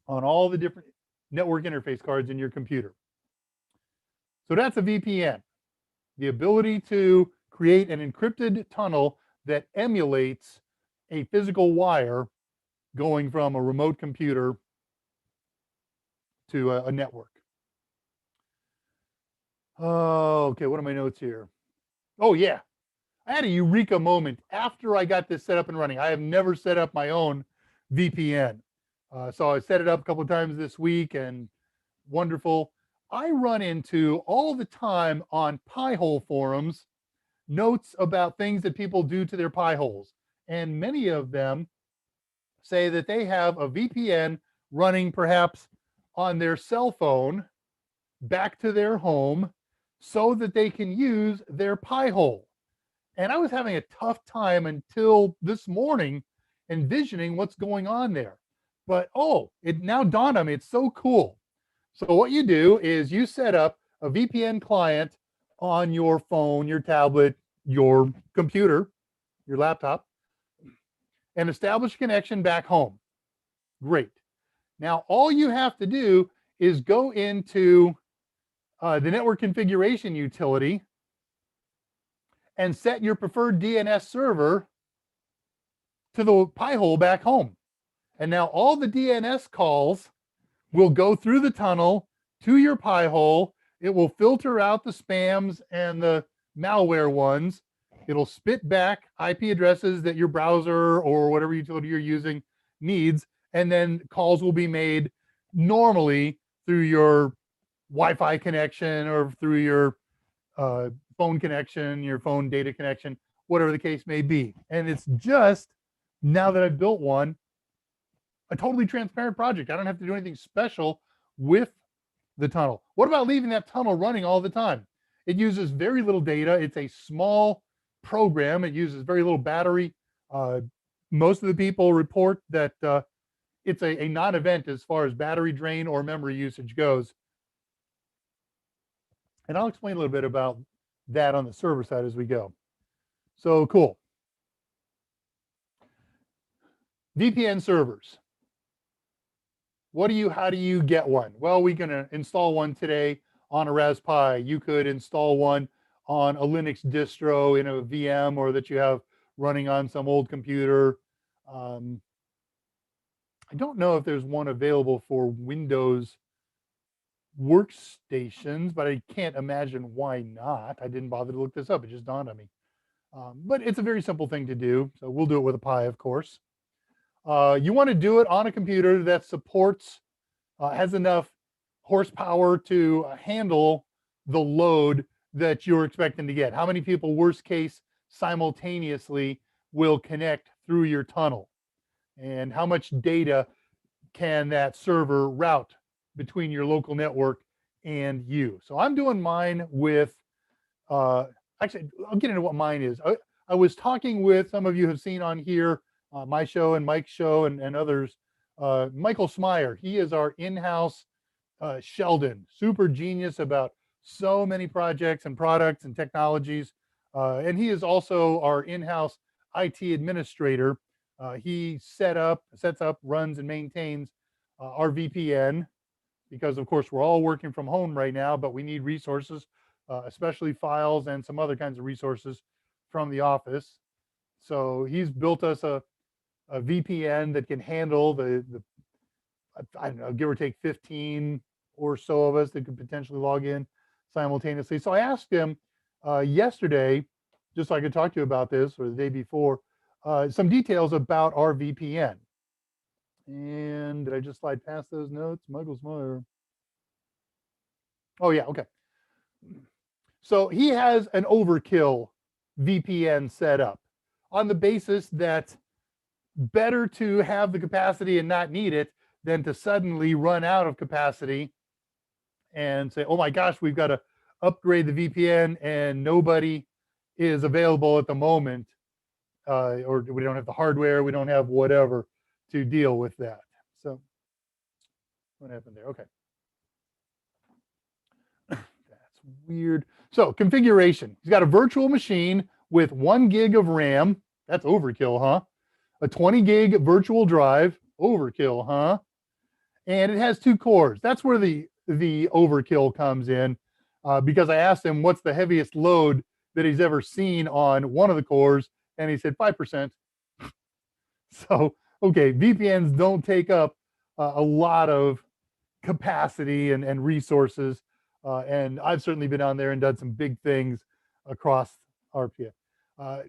A: on all the different network interface cards in your computer. So that's a VPN, the ability to create an encrypted tunnel that emulates a physical wire going from a remote computer to a network. Oh, okay, what are my notes here? Oh, yeah. I had a eureka moment after I got this set up and running. I have never set up my own VPN. So I set it up a couple of times this week and wonderful. I run into all the time on Pi-hole forums notes about things that people do to their Pi-holes. And many of them say that they have a VPN running perhaps on their cell phone back to their home so that they can use their Pi-hole. And I was having a tough time until this morning envisioning what's going on there. But it now dawned on me, it's so cool. So what you do is you set up a VPN client on your phone, your tablet, your computer, your laptop, and establish a connection back home. Great. Now, all you have to do is go into the network configuration utility and set your preferred DNS server to the Pi-hole back home. And now all the DNS calls will go through the tunnel to your Pi-hole. It will filter out the spams and the malware ones. It'll spit back IP addresses that your browser or whatever utility you're using needs. And then calls will be made normally through your Wi-Fi connection or through your phone connection, your phone data connection, whatever the case may be. And it's just, now that I've built one, a totally transparent project. I don't have to do anything special with the tunnel. What about leaving that tunnel running all the time? It uses very little data. It's a small program. It uses very little battery. Most of the people report that it's a non-event as far as battery drain or memory usage goes. And I'll explain a little bit about that on the server side as we go. So cool. VPN servers. How do you get one? Well, we're going to install one today on a Raspberry Pi. You could install one on a Linux distro in a VM or that you have running on some old computer. I don't know if there's one available for Windows workstations, but I can't imagine why not. I didn't bother to look this up. It just dawned on me. But it's a very simple thing to do. So we'll do it with a Pi, of course. You want to do it on a computer that supports, has enough horsepower to handle the load that you're expecting to get. How many people, worst case, simultaneously will connect through your tunnel? And how much data can that server route between your local network and you? So I'm doing mine with, actually, I'll get into what mine is. I was talking with, some of you have seen on here, my show and Mike's show and others, Michael Smyer. He is our in-house Sheldon, super genius about so many projects and products and technologies. And he is also our in-house IT administrator. He sets up, runs, and maintains our VPN because, of course, we're all working from home right now, but we need resources, especially files and some other kinds of resources from the office. So he's built us a VPN that can handle the I don't know, give or take 15 or so of us that could potentially log in simultaneously. So I asked him yesterday, just so I could talk to you about this, or the day before, some details about our VPN. And did I just slide past those notes? Michael Smyer. Oh yeah, okay. So he has an overkill VPN set up on the basis that better to have the capacity and not need it than to suddenly run out of capacity and say, oh my gosh, we've got to upgrade the VPN and nobody is available at the moment, or we don't have the hardware, we don't have whatever to deal with that. So what happened there? Okay. That's weird. So configuration. He's got a virtual machine with 1 gig of RAM. That's overkill, huh? A 20 gig virtual drive. Overkill, huh? And it has 2 cores. That's where the overkill comes in, because I asked him what's the heaviest load that he's ever seen on one of the cores, and he said 5%. So, okay, VPNs don't take up a lot of capacity and resources, and I've certainly been on there and done some big things across RPA.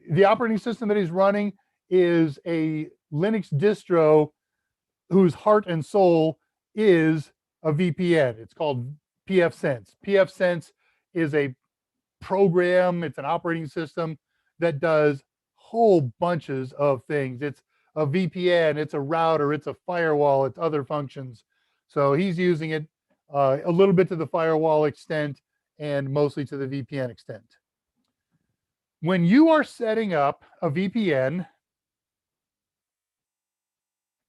A: The operating system that he's running is a Linux distro whose heart and soul is a VPN. It's called pfSense. pfSense is a program, it's an operating system that does whole bunches of things. It's a VPN, it's a router, it's a firewall, it's other functions. So he's using it a little bit to the firewall extent and mostly to the VPN extent. When you are setting up a VPN,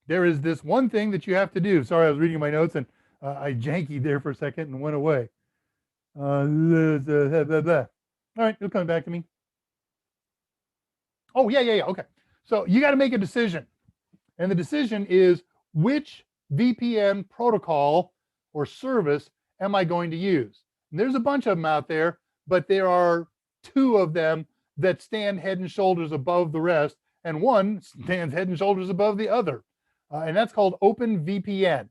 A: there is this one thing that you have to do. Sorry, I was reading my notes and I jankied there for a second and went away. All right, it'll come back to me. Oh, yeah. Okay. So you got to make a decision. And the decision is, which VPN protocol or service am I going to use? And there's a bunch of them out there, but there are 2 of them that stand head and shoulders above the rest, and one stands head and shoulders above the other. And that's called OpenVPN.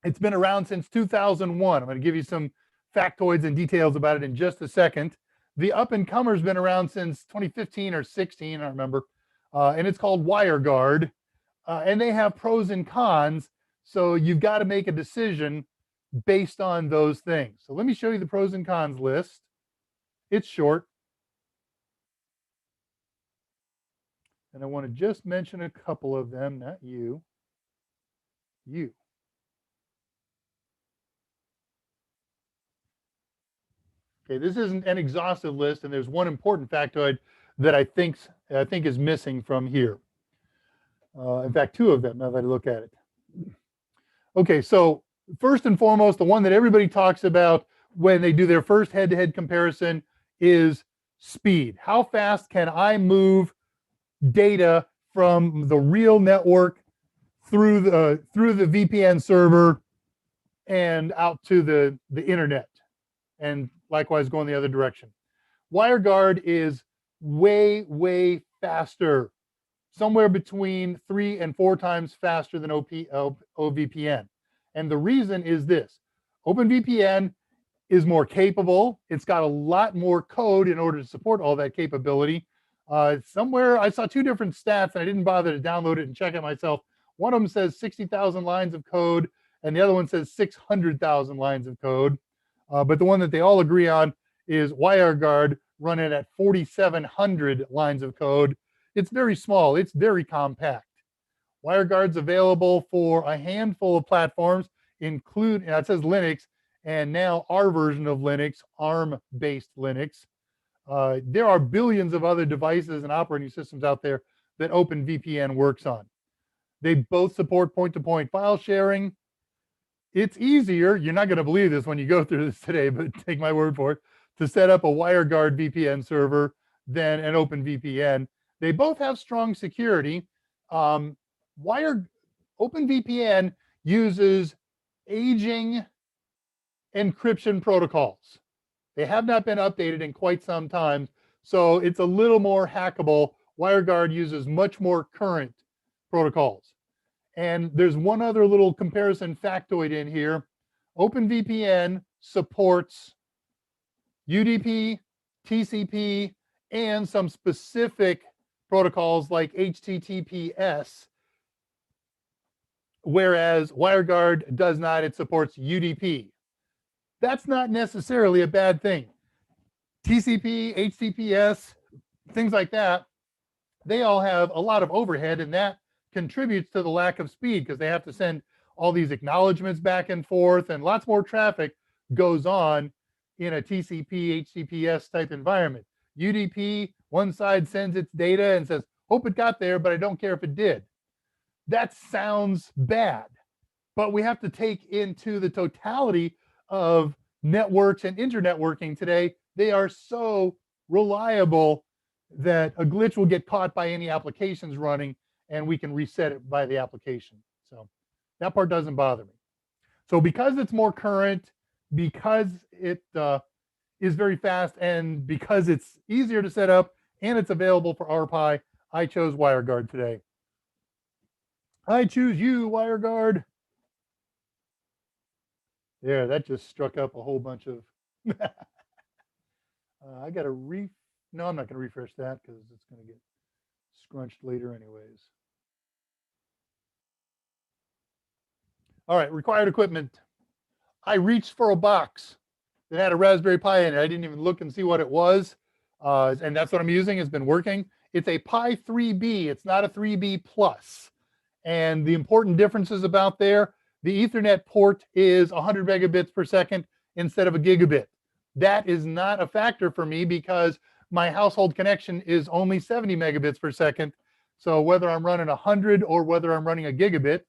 A: It's been around since 2001. I'm going to give you some factoids and details about it in just a second. The up-and-comer's been around since 2015 or 16, I don't remember, and it's called WireGuard, and they have pros and cons, so you've got to make a decision based on those things. So let me show you the pros and cons list. It's short, and I want to just mention a couple of them, not you. You. Okay, this isn't an exhaustive list, and there's one important factoid that I think is missing from here. In fact, 2 of them, now that I look at it. Okay, so first and foremost, the one that everybody talks about when they do their first head-to-head comparison is speed. How fast can I move data from the real network through the VPN server and out to the internet, and likewise going the other direction? WireGuard is way faster, somewhere between 3 and 4 times faster than OVPN. And the reason is this: OpenVPN is more capable. It's got a lot more code in order to support all that capability. Somewhere I saw 2 different stats, and I didn't bother to download it and check it myself. One of them says 60,000 lines of code, and the other one says 600,000 lines of code. But the one that they all agree on is WireGuard running at 4,700 lines of code. It's very small. It's very compact. WireGuard's available for a handful of platforms, including, it says Linux, and now our version of Linux, ARM-based Linux. There are billions of other devices and operating systems out there that OpenVPN works on. They both support point-to-point file sharing. It's easier, you're not going to believe this when you go through this today, but take my word for it, to set up a WireGuard VPN server than an OpenVPN. They both have strong security. OpenVPN uses aging encryption protocols. They have not been updated in quite some time, so it's a little more hackable. WireGuard uses much more current protocols. And there's one other little comparison factoid in here. OpenVPN supports UDP, TCP, and some specific protocols like HTTPS, whereas WireGuard does not. It supports UDP. That's not necessarily a bad thing. TCP, HTTPS, things like that, they all have a lot of overhead, and that contributes to the lack of speed because they have to send all these acknowledgments back and forth, and lots more traffic goes on in a TCP, HTTPS type environment. UDP, one side sends its data and says, hope it got there, but I don't care if it did. That sounds bad, but we have to take into the totality of networks and internetworking today. They are so reliable that a glitch will get caught by any applications running and we can reset it by the application. So that part doesn't bother me. So because it's more current, because it is very fast, and because it's easier to set up and it's available for RPi, I chose WireGuard today. I choose you, WireGuard. There, that just struck up a whole bunch of. I got to No, I'm not going to refresh that because it's going to get scrunched later, anyways. All right, required equipment. I reached for a box that had a Raspberry Pi in it. I didn't even look and see what it was, and that's what I'm using. It's been working. It's a Pi 3B. It's not a 3B plus. And the important differences about there, the Ethernet port is 100 megabits per second instead of a gigabit. That is not a factor for me because my household connection is only 70 megabits per second. So whether I'm running 100 or whether I'm running a gigabit,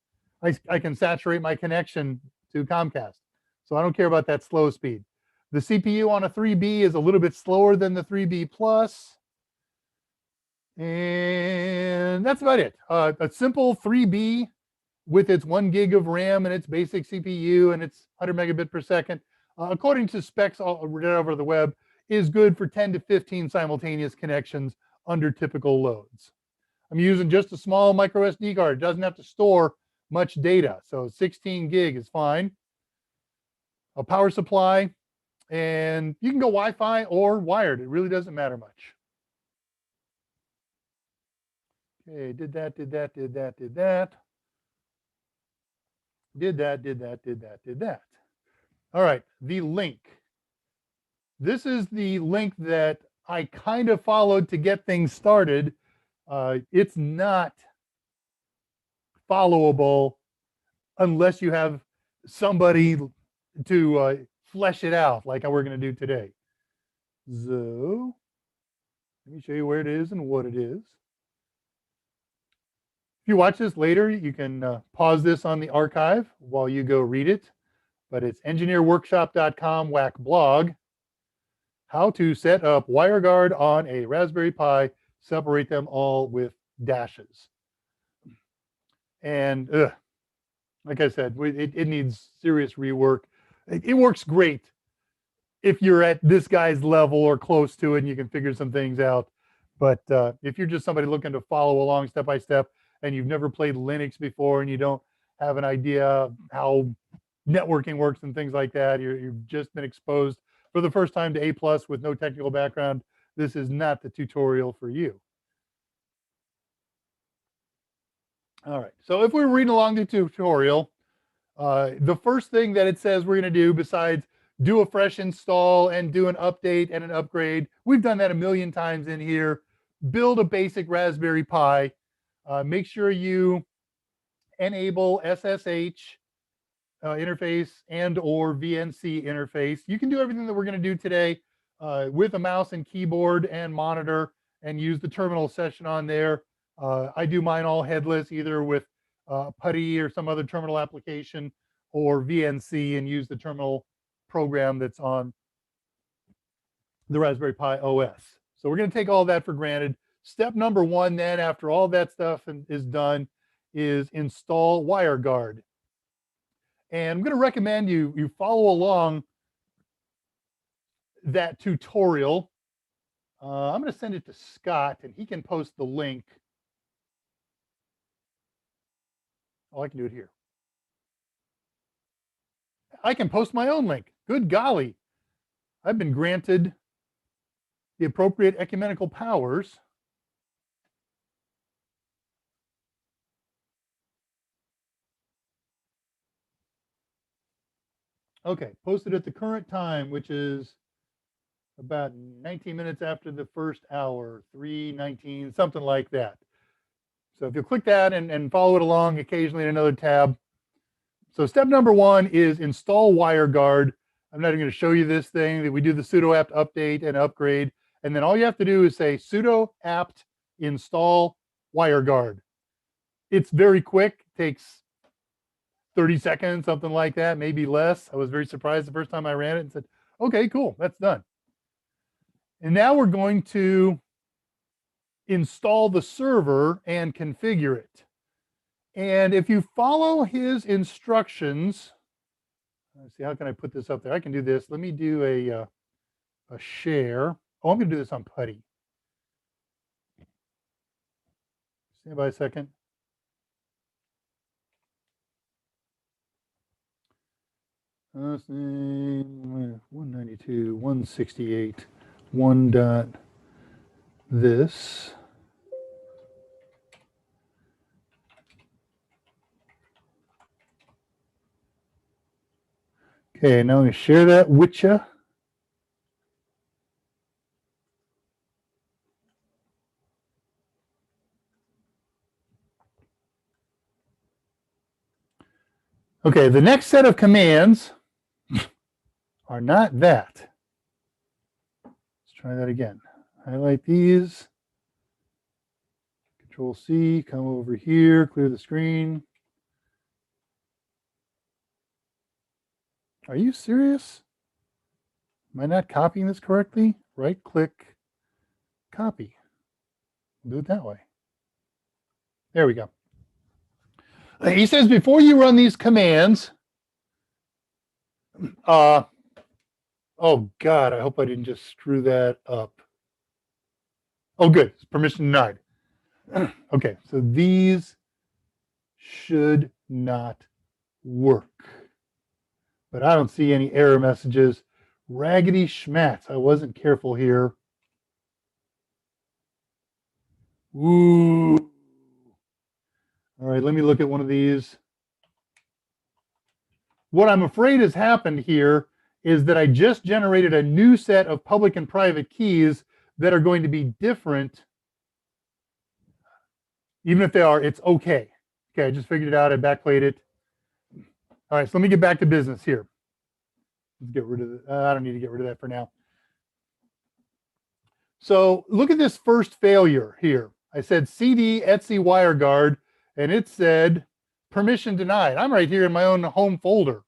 A: I can saturate my connection to Comcast. So I don't care about that slow speed. The CPU on a 3B is a little bit slower than the 3B plus. And that's about it. A simple 3B with its 1 gig of RAM and its basic CPU and its 100 megabit per second, according to specs all over the web, is good for 10 to 15 simultaneous connections under typical loads. I'm using just a small micro SD card. It doesn't have to store much data. So 16 gig is fine. A power supply, and you can go Wi-Fi or wired. It really doesn't matter much. Okay, did that. Did that. All right, the link. This is the link that I kind of followed to get things started. It's not followable unless you have somebody to flesh it out like we're going to do today. So let me show you where it is and what it is. If you watch this later, you can pause this on the archive while you go read it. But it's engineerworkshop.com whack blog. How to set up WireGuard on a Raspberry Pi, separate them all with dashes. And like I said, it needs serious rework. It works great if you're at this guy's level or close to it and you can figure some things out. But if you're just somebody looking to follow along step by step and you've never played Linux before and you don't have an idea how networking works and things like that, you've just been exposed for the first time to A+ with no technical background, this is not the tutorial for you. All right, so if we're reading along the tutorial, the first thing that it says we're going to do besides do a fresh install and do an update and an upgrade, we've done that a million times in here, build a basic Raspberry Pi, make sure you enable SSH interface and or VNC interface. You can do everything that we're going to do today with a mouse and keyboard and monitor and use the terminal session on there. I do mine all headless, either with PuTTY or some other terminal application or VNC, and use the terminal program that's on the Raspberry Pi OS. So we're going to take all that for granted. Step number one then, after all that stuff is done, is install WireGuard. And I'm going to recommend you follow along that tutorial. I'm going to send it to Scott, and he can post the link. Oh, I can do it here. I can post my own link. Good golly. I've been granted the appropriate ecumenical powers. Okay, posted at the current time, which is about 19 minutes after the first hour, 3:19, something like that. So if you click that and follow it along occasionally in another tab. So step number 1 is install WireGuard. I'm not even going to show you this thing that we do the sudo apt update and upgrade. And then all you have to do is say sudo apt install WireGuard. It's very quick, takes 30 seconds, something like that, maybe less. I was very surprised the first time I ran it and said, okay, cool, that's done. And now we're going to install the server and configure it. And if you follow his instructions, let's see, how can I put this up there? I can do this. Let me do a share. Oh, I'm going to do this on Putty. Stand by a second. Let's see, 192, 168, 1 dot this. Okay, now I'm going to share that with you. Okay, the next set of commands are not that. Let's try that again. Highlight these. Control C, come over here, clear the screen. Are you serious? Am I not copying this correctly? Right click, copy. Do it that way. There we go. He says before you run these commands, oh God, I hope I didn't just screw that up. Oh, good. Permission denied. Okay, so these should not work. But I don't see any error messages. Raggedy schmatz. I wasn't careful here. Ooh. All right, let me look at one of these. What I'm afraid has happened here is that I just generated a new set of public and private keys that are going to be different. Even if they are, it's okay. Okay, I just figured it out. I backplayed it. All right, so let me get back to business here. Let's get rid of it. I don't need to get rid of that for now. So look at this first failure here. I said cd etc WireGuard, and it said permission denied. I'm right here in my own home folder.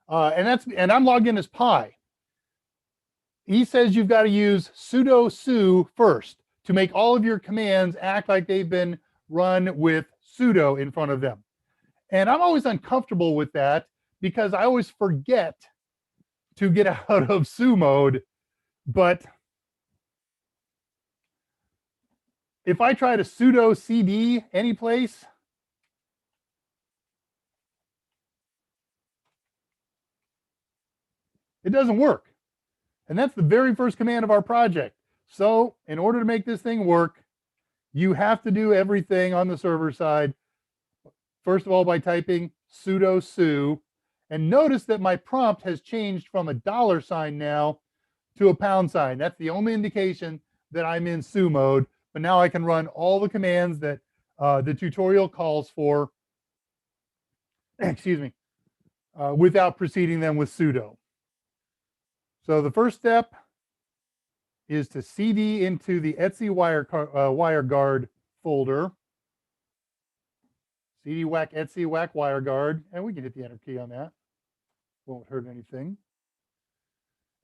A: And I'm logged in as Pi. He says you've got to use sudo su first to make all of your commands act like they've been run with sudo in front of them. And I'm always uncomfortable with that because I always forget to get out of su mode. But if I try to sudo cd any place, it doesn't work. And that's the very first command of our project. So in order to make this thing work, you have to do everything on the server side. First of all, by typing sudo su. And notice that my prompt has changed from a $sign now to a £sign. That's the only indication that I'm in su mode. But now I can run all the commands that the tutorial calls for, excuse me, without preceding them with sudo. So the first step is to cd into the etc WireGuard folder. Cd whack etc whack WireGuard, and we can hit the enter key on that. Won't hurt anything.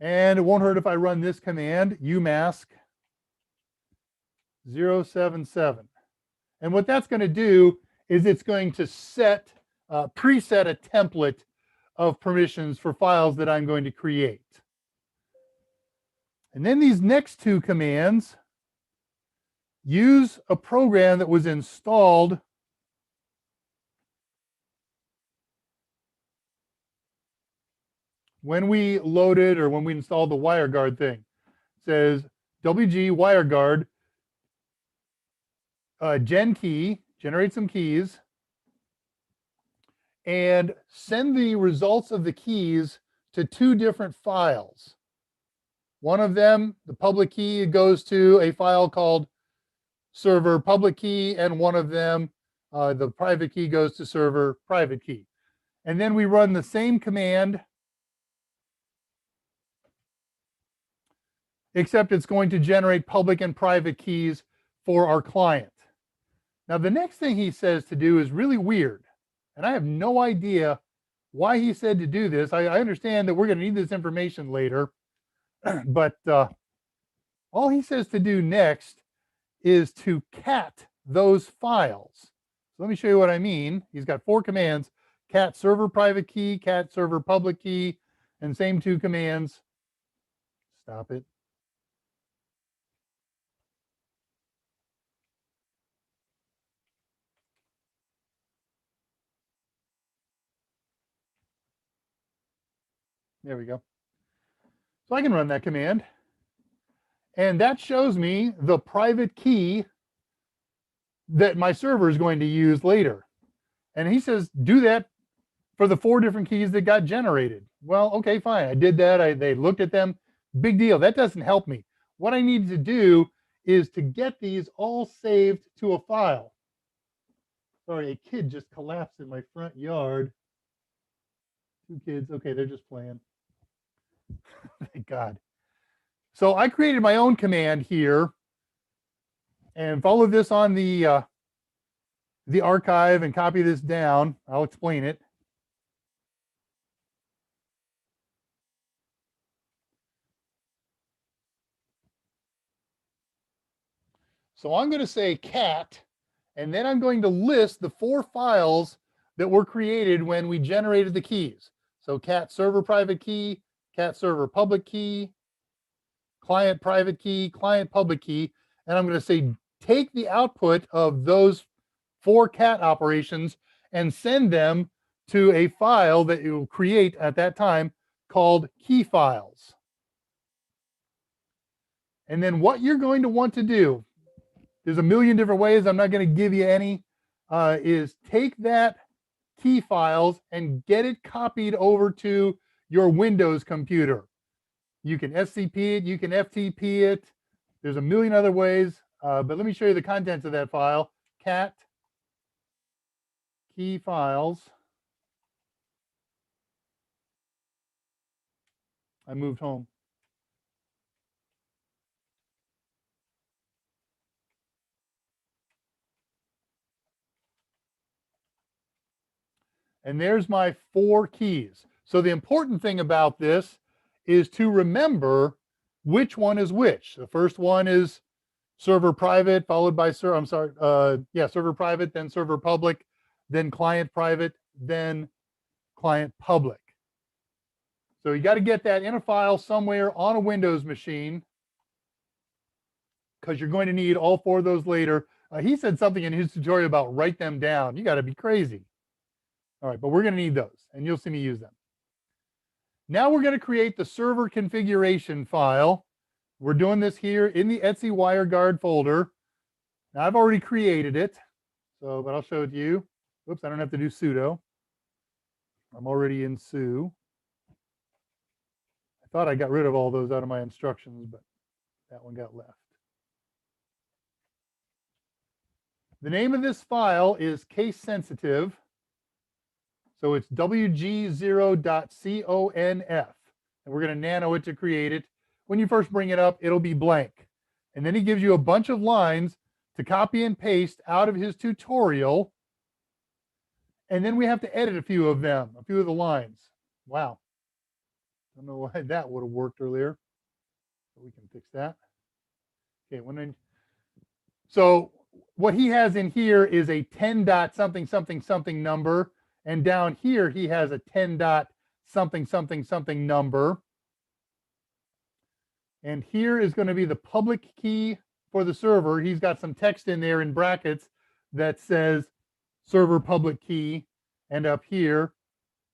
A: And it won't hurt if I run this command, umask 077. And what that's going to do is it's going to preset a template of permissions for files that I'm going to create. And then these next two commands use a program that was installed when we loaded or when we installed the WireGuard thing. It says WG WireGuard gen key, generate some keys, and send the results of the keys to two different files. One of them, the public key, goes to a file called server public key, and one of them, the private key, goes to server private key. And then we run the same command, except it's going to generate public and private keys for our client. Now, the next thing he says to do is really weird, and I have no idea why he said to do this. I understand that we're going to need this information later, but all he says to do next is to cat those files. So let me show you what I mean. He's got 4 commands: cat server private key, cat server public key, and same 2 commands. Stop it. There we go. So I can run that command, and that shows me the private key that my server is going to use later. And he says, do that for the 4 different keys that got generated. Well, okay, fine. I did that. They looked at them. Big deal. That doesn't help me. What I need to do is to get these all saved to a file. Sorry, a kid just collapsed in my front yard. 2 kids. Okay, they're just playing. Thank God. So I created my own command here and follow this on the archive and copy this down. I'll explain it. So I'm going to say cat, and then I'm going to list the 4 files that were created when we generated the keys. So cat server private key, cat server public key, client private key, client public key, and I'm going to say take the output of those 4 cat operations and send them to a file that you will create at that time called key files. And then what you're going to want to do, there's a million different ways, I'm not going to give you any, is take that key files and get it copied over to your Windows computer. You can SCP it, you can FTP it. There's a million other ways, but let me show you the contents of that file. Cat key files. I moved home. And there's my 4 keys. So the important thing about this is to remember which one is which. The first one is server private, followed by server private, then server public, then client private, then client public. So you got to get that in a file somewhere on a Windows machine, because you're going to need all 4 of those later. He said something in his tutorial about write them down. You got to be crazy. All right, but we're going to need those, and you'll see me use them. Now we're going to create the server configuration file. We're doing this here in the Etsy WireGuard folder. Now I've already created it, but I'll show it to you. Oops, I don't have to do sudo. I'm already in su. I thought I got rid of all those out of my instructions, but that one got left. The name of this file is case sensitive. So it's wg0.conf, and we're going to nano it to create it. When you first bring it up, it'll be blank. And then he gives you a bunch of lines to copy and paste out of his tutorial. And then we have to edit a few of them, a few of the lines. Wow. I don't know why that would have worked earlier, but we can fix that. Okay, so what he has in here is a 10 dot something something something number. And down here, he has a 10 dot something something something number. And here is going to be the public key for the server. He's got some text in there in brackets that says server public key. And up here,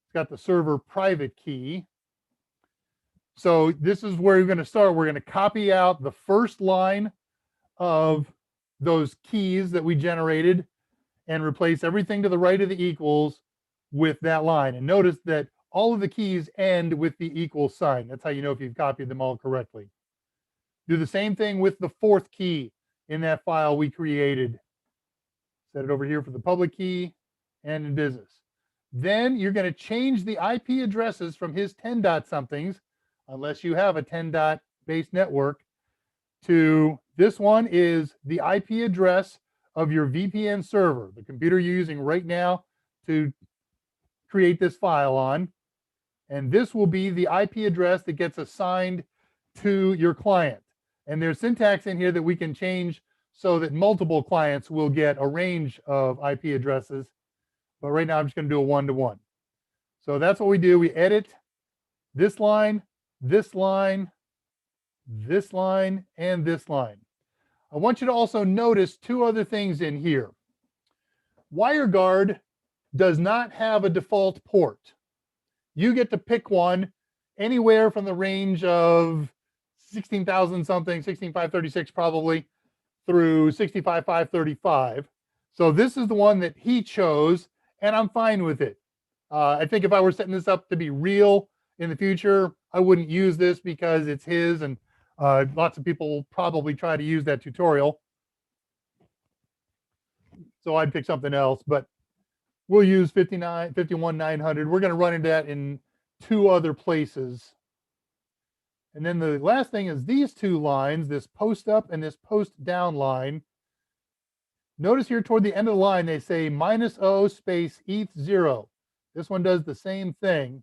A: it's got the server private key. So this is where we're going to start. We're going to copy out the first line of those keys that we generated and replace everything to the right of the equals with that line. And notice that all of the keys end with the equal sign. That's how you know if you've copied them all correctly. Do the same thing with the fourth key in that file we created. Set it over here for the public key and in business. Then you're going to change the IP addresses from his 10 dot somethings, unless you have a 10 dot based network, to this one is the IP address of your VPN server, the computer you're using right now to create this file on. And this will be the IP address that gets assigned to your client. And there's syntax in here that we can change so that multiple clients will get a range of IP addresses. But right now I'm just going to do a one-to-one. So that's what we do. We edit this line, this line, this line, and this line. I want you to also notice two other things in here. WireGuard does not have a default port. You get to pick one anywhere from the range of 16,000 something, 16,536 probably, through 65,535. So this is the one that he chose, and I'm fine with it. I think if I were setting this up to be real in the future, I wouldn't use this because it's his, and lots of people will probably try to use that tutorial. So I'd pick something else, but we'll use 51,900. We're going to run into that in two other places. And then the last thing is these two lines, this post up and this post down line. Notice here toward the end of the line, they say -O space ETH0. This one does the same thing.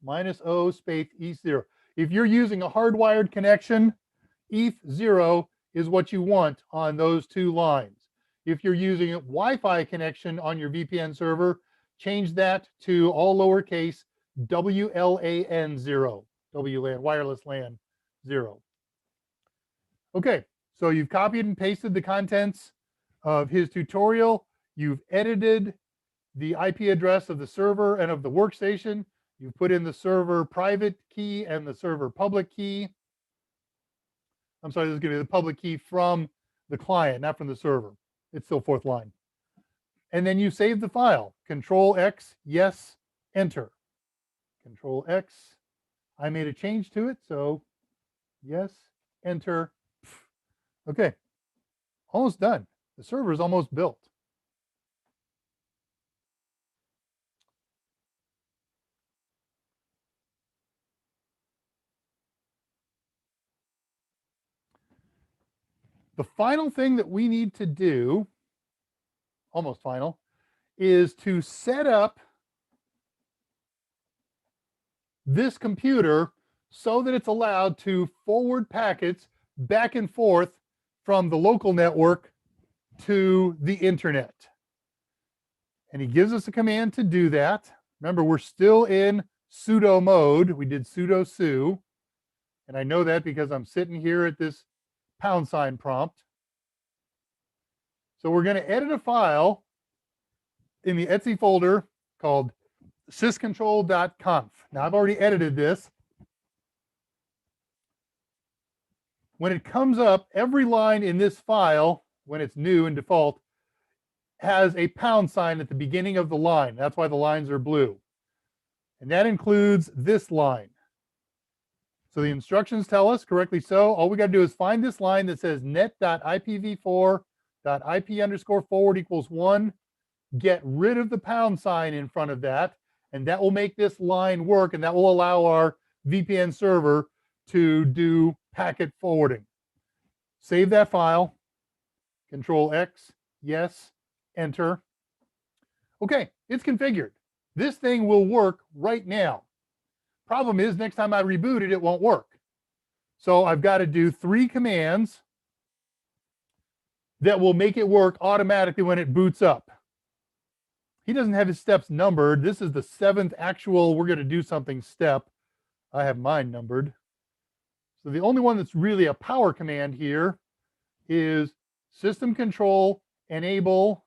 A: -O space ETH0. If you're using a hardwired connection, ETH0 is what you want on those two lines. If you're using a Wi-Fi connection on your VPN server, change that to all lowercase WLAN 0. WLAN, wireless LAN 0. Okay, so you've copied and pasted the contents of his tutorial. You've edited the IP address of the server and of the workstation. You've put in the server private key and the server public key. I'm sorry, this is going to be the public key from the client, not from the server. It's still fourth line. And then you save the file. Control X, yes, enter. Control X. I made a change to it, so yes, enter. Okay, almost done. The server is almost built. The final thing that we need to do, almost final, is to set up this computer so that it's allowed to forward packets back and forth from the local network to the internet. And he gives us a command to do that. Remember, we're still in sudo mode. We did sudo su. And I know that because I'm sitting here at this # prompt. So we're going to edit a file in the etc folder called syscontrol.conf. Now I've already edited this. When it comes up, every line in this file, when it's new and default, has a # at the beginning of the line. That's why the lines are blue. And that includes this line. So the instructions tell us, correctly so, all we got to do is find this line that says net.ipv4.ip_forward equals 1. Get rid of the # in front of that, and that will make this line work, and that will allow our VPN server to do packet forwarding. Save that file. Control X, yes, enter. Okay, it's configured. This thing will work right now. Problem is, next time I reboot it, it won't work. So I've got to do 3 commands that will make it work automatically when it boots up. He doesn't have his steps numbered. This is the 7th actual we're going to do something step. I have mine numbered. So the only one that's really a power command here is system control enable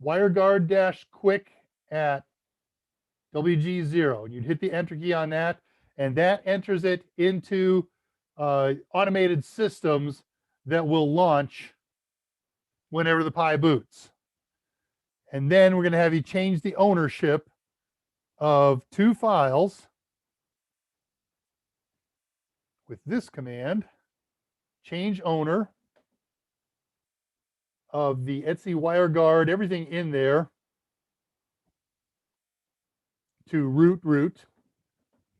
A: WireGuard-quick at WG0. You'd hit the enter key on that, and that enters it into automated systems that will launch whenever the Pi boots. And then we're going to have you change the ownership of 2 files, with this command, change owner of the Etsy WireGuard, everything in there, to root,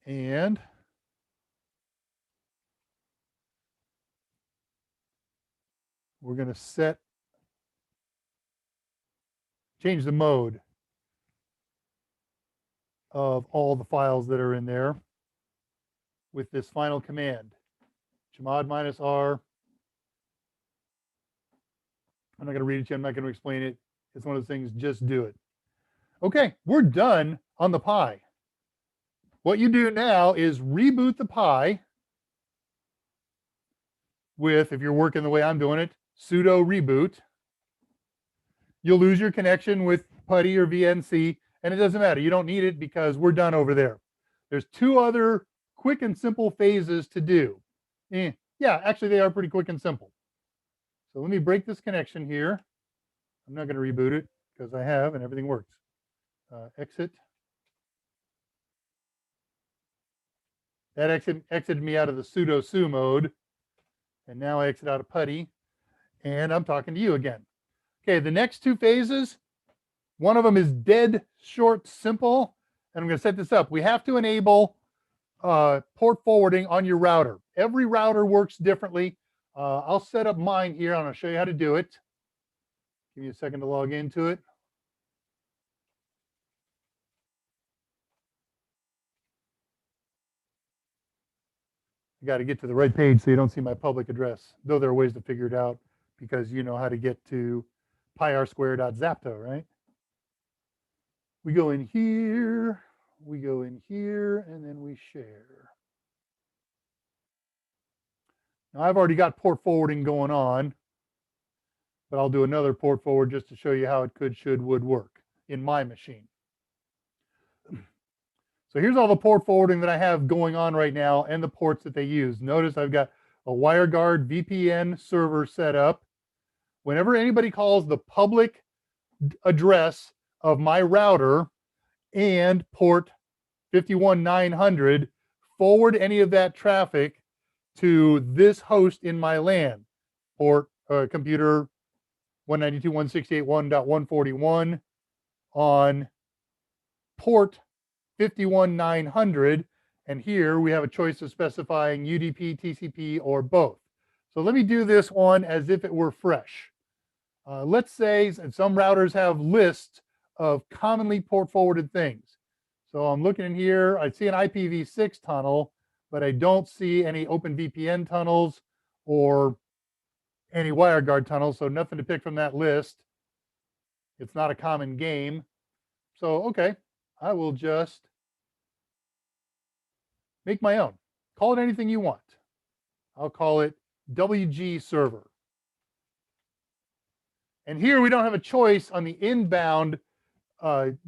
A: and we're going to change the mode of all the files that are in there with this final command, chmod -r. I'm not going to read it to you. I'm not going to explain it. It's one of those things, just do it. Okay, we're done on the Pi. What you do now is reboot the Pi with, if you're working the way I'm doing it, sudo reboot. You'll lose your connection with PuTTY or VNC, and it doesn't matter. You don't need it because we're done over there. There's two other quick and simple phases to do. Yeah, actually, they are pretty quick and simple. So let me break this connection here. I'm not going to reboot it because I have, and everything works. Exit. That exited me out of the sudo su mode. And now I exit out of PuTTY. And I'm talking to you again. Okay, the next two phases, one of them is dead short simple. And I'm going to set this up. We have to enable port forwarding on your router. Every router works differently. I'll set up mine here, and I'll show you how to do it. Give me a second to log into it. You got to get to the right page so you don't see my public address, though there are ways to figure it out because you know how to get to pirsquare.zapto, right? We go in here, and then we share. Now I've already got port forwarding going on, but I'll do another port forward just to show you how it could, should, would work in my machine. So here's all the port forwarding that I have going on right now and the ports that they use. Notice I've got a WireGuard VPN server set up. Whenever anybody calls the public address of my router and port 51900, forward any of that traffic to this host in my LAN, port computer 192.168.1.141 on port 51900, and here we have a choice of specifying UDP, TCP, or both. So let me do this one as if it were fresh. Let's say some routers have lists of commonly port forwarded things. So I'm looking in here, I see an IPv6 tunnel, but I don't see any OpenVPN tunnels or any WireGuard tunnels, so nothing to pick from that list. It's not a common game. So, okay, I will just make my own. Call it anything you want. I'll call it WG server. And here we don't have a choice on the inbound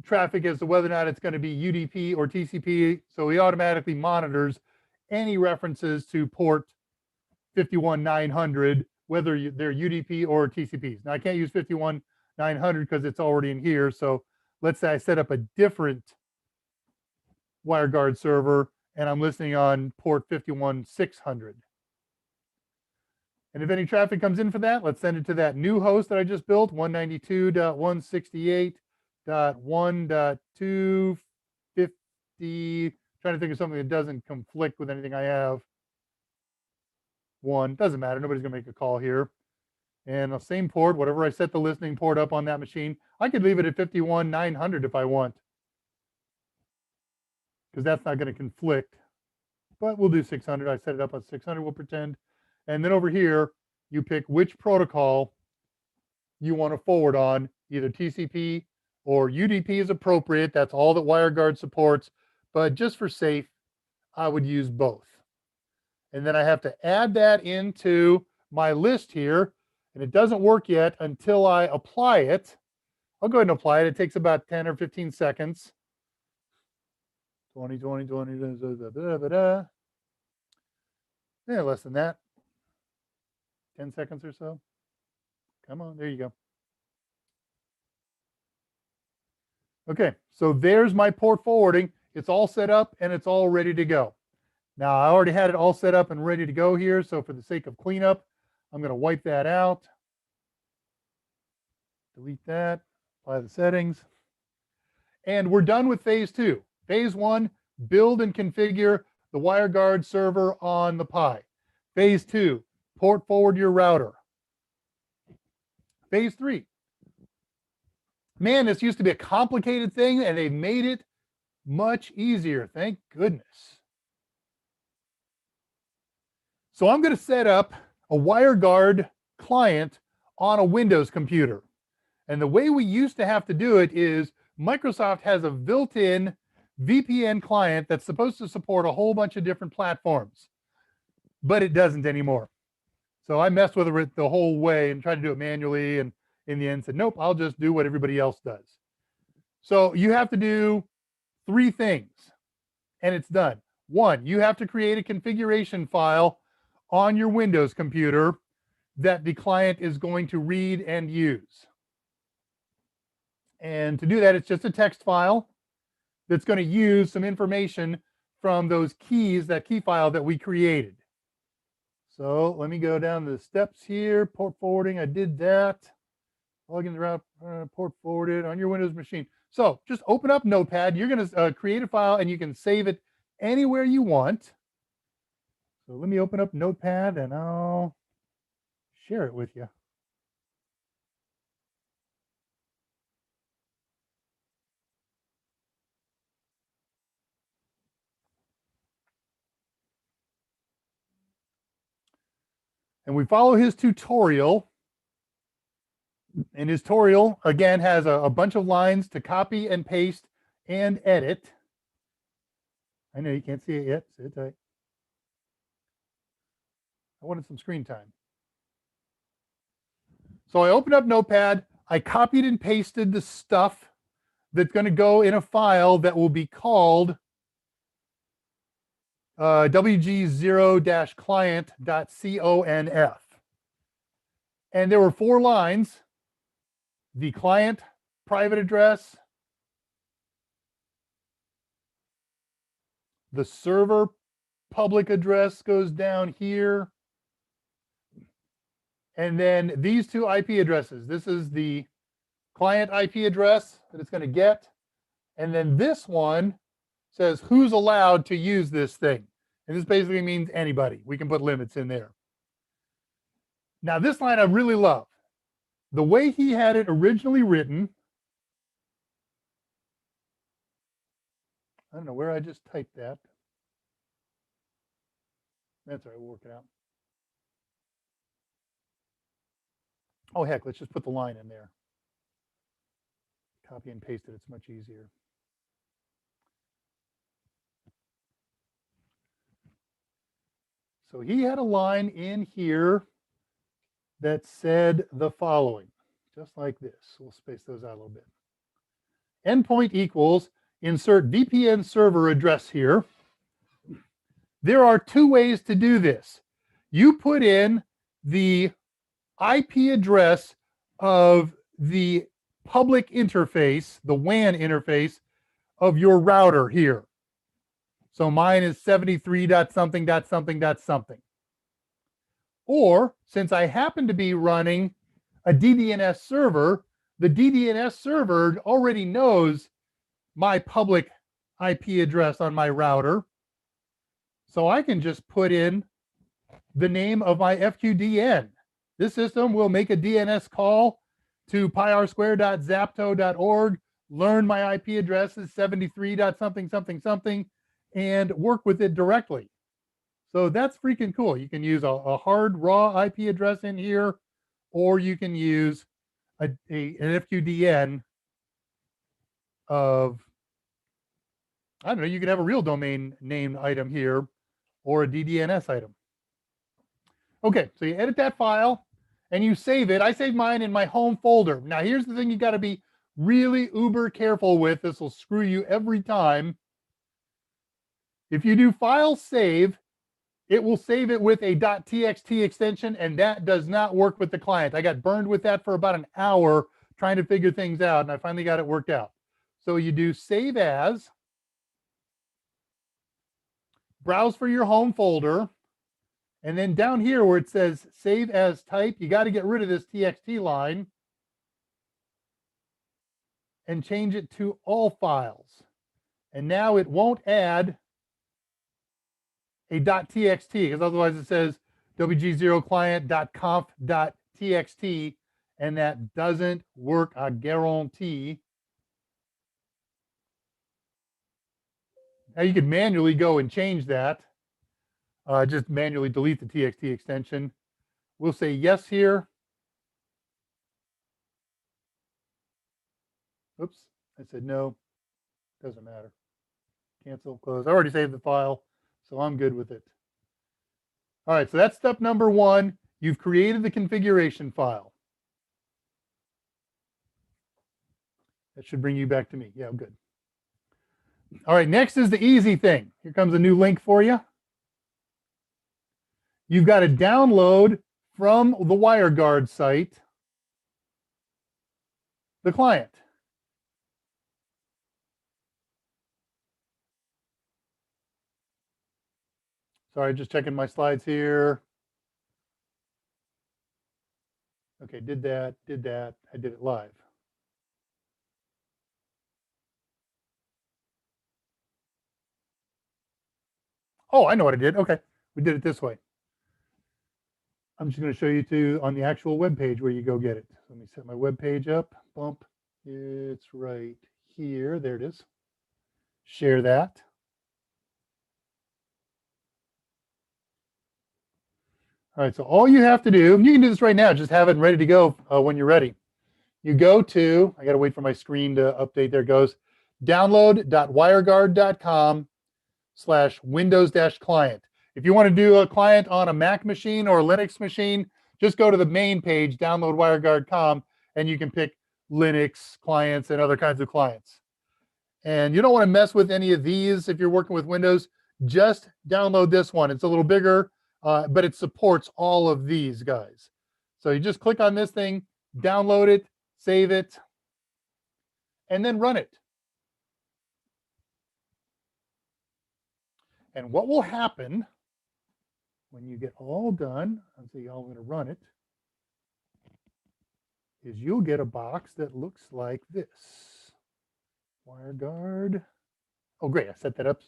A: traffic as to whether or not it's going to be UDP or TCP. So he automatically monitors any references to port 51900, whether they're UDP or TCPs. Now I can't use 51900 because it's already in here. So let's say I set up a different WireGuard server and I'm listening on port 51600. And if any traffic comes in for that, let's send it to that new host that I just built, 192.168.1.250. Trying to think of something that doesn't conflict with anything I have. One, doesn't matter. Nobody's going to make a call here. And the same port, whatever I set the listening port up on that machine, I could leave it at 51900 if I want, because that's not going to conflict. But we'll do 600. I set it up on 600, we'll pretend. And then over here, you pick which protocol you want to forward on, either TCP or UDP is appropriate. That's all that WireGuard supports. But just for safe, I would use both. And then I have to add that into my list here. And it doesn't work yet until I apply it. I'll go ahead and apply it. It takes about 10 or 15 seconds. 20, 20, 20, yeah, less than that. 10 seconds or so. Come on, there you go. Okay, so there's my port forwarding. It's all set up and it's all ready to go. Now, I already had it all set up and ready to go here. So for the sake of cleanup, I'm going to wipe that out. Delete that, apply the settings. And we're done with phase 2. Phase 1, build and configure the WireGuard server on the Pi. Phase 2, port forward your router. Phase 3. Man, this used to be a complicated thing, and they've made it much easier. Thank goodness. So I'm going to set up a WireGuard client on a Windows computer. And the way we used to have to do it is Microsoft has a built-in VPN client that's supposed to support a whole bunch of different platforms, but it doesn't anymore. So I messed with it the whole way and tried to do it manually, and in the end said, nope, I'll just do what everybody else does. So you have to do 3 things, and it's done. 1, you have to create a configuration file on your Windows computer that the client is going to read and use. And to do that, it's just a text file that's going to use some information from those keys, that key file that we created. So let me go down to the steps here. Port forwarding, I did that. Log in the route, port forwarded on your Windows machine. So just open up Notepad. You're going to create a file, and you can save it anywhere you want. So let me open up Notepad, and I'll share it with you. And we follow his tutorial. And his tutorial, again, has a bunch of lines to copy and paste and edit. I know you can't see it yet. Sit tight. I wanted some screen time. So I opened up Notepad. I copied and pasted the stuff that's going to go in a file that will be called wg0-client.conf. And there were 4 lines. The client private address, the server public address goes down here, and then these 2 IP addresses. This is the client IP address that it's going to get, and then this one says who's allowed to use this thing. And this basically means anybody. We can put limits in there. Now, this line I really love. The way he had it originally written, I don't know where I just typed that. That's all right, we'll work it out. Oh, heck, let's just put the line in there. Copy and paste it, it's much easier. So he had a line in here that said the following, just like this. We'll space those out a little bit. Endpoint equals, insert VPN server address here. There are 2 ways to do this. You put in the IP address of the public interface, the WAN interface of your router here. So mine is 73.something.something.something. Or since I happen to be running a DDNS server, the DDNS server already knows my public IP address on my router. So I can just put in the name of my FQDN. This system will make a DNS call to pyrsquare.zapto.org, learn my IP address is 73.something.something.something, and work with it directly. So that's freaking cool. You can use a hard raw IP address in here, or you can use an FQDN of, I don't know, you could have a real domain name item here or a DDNS item. Okay, so you edit that file and you save it. I saved mine in my home folder. Now here's the thing you got to be really uber careful with. This will screw you every time. If you do file save, it will save it with a .txt extension, and that does not work with the client. I got burned with that for about an hour trying to figure things out, and I finally got it worked out. So you do save as browse for your home folder. And then down here where it says save as type, you got to get rid of this txt line and change it to all files. And now it won't add a .txt because otherwise it says wg0client.conf.txt and that doesn't work, I guarantee. Now you could manually go and change that. Just manually delete the txt extension. We'll say yes here. Oops, I said no. Doesn't matter. Cancel, close. I already saved the file, so I'm good with it. All right, so that's step number one. You've created the configuration file. That should bring you back to me. Yeah, I'm good. All right, next is the easy thing. Here comes a new link for you. You've got to download from the WireGuard site the client. Sorry, just checking my slides here. Okay, did that. I did it live. Oh, I know what I did. Okay, we did it this way. I'm just going to show you on the actual web page where you go get it. So let me set my web page up. Bump. It's right here. There it is. Share that. All right, so all you have to do, you can do this right now, just have it ready to go when you're ready. You go to, I got to wait for my screen to update. There it goes. Download.wireguard.com/Windows-client. If you want to do a client on a Mac machine or a Linux machine, just go to the main page, download.wireguard.com, and you can pick Linux clients and other kinds of clients. And you don't want to mess with any of these if you're working with Windows. Just download this one. It's a little bigger, but it supports all of these guys. So you just click on this thing, download it, save it, and then run it. And what will happen when you get all done, I'm going to run it, is you'll get a box that looks like this. WireGuard. Oh, great. I set that up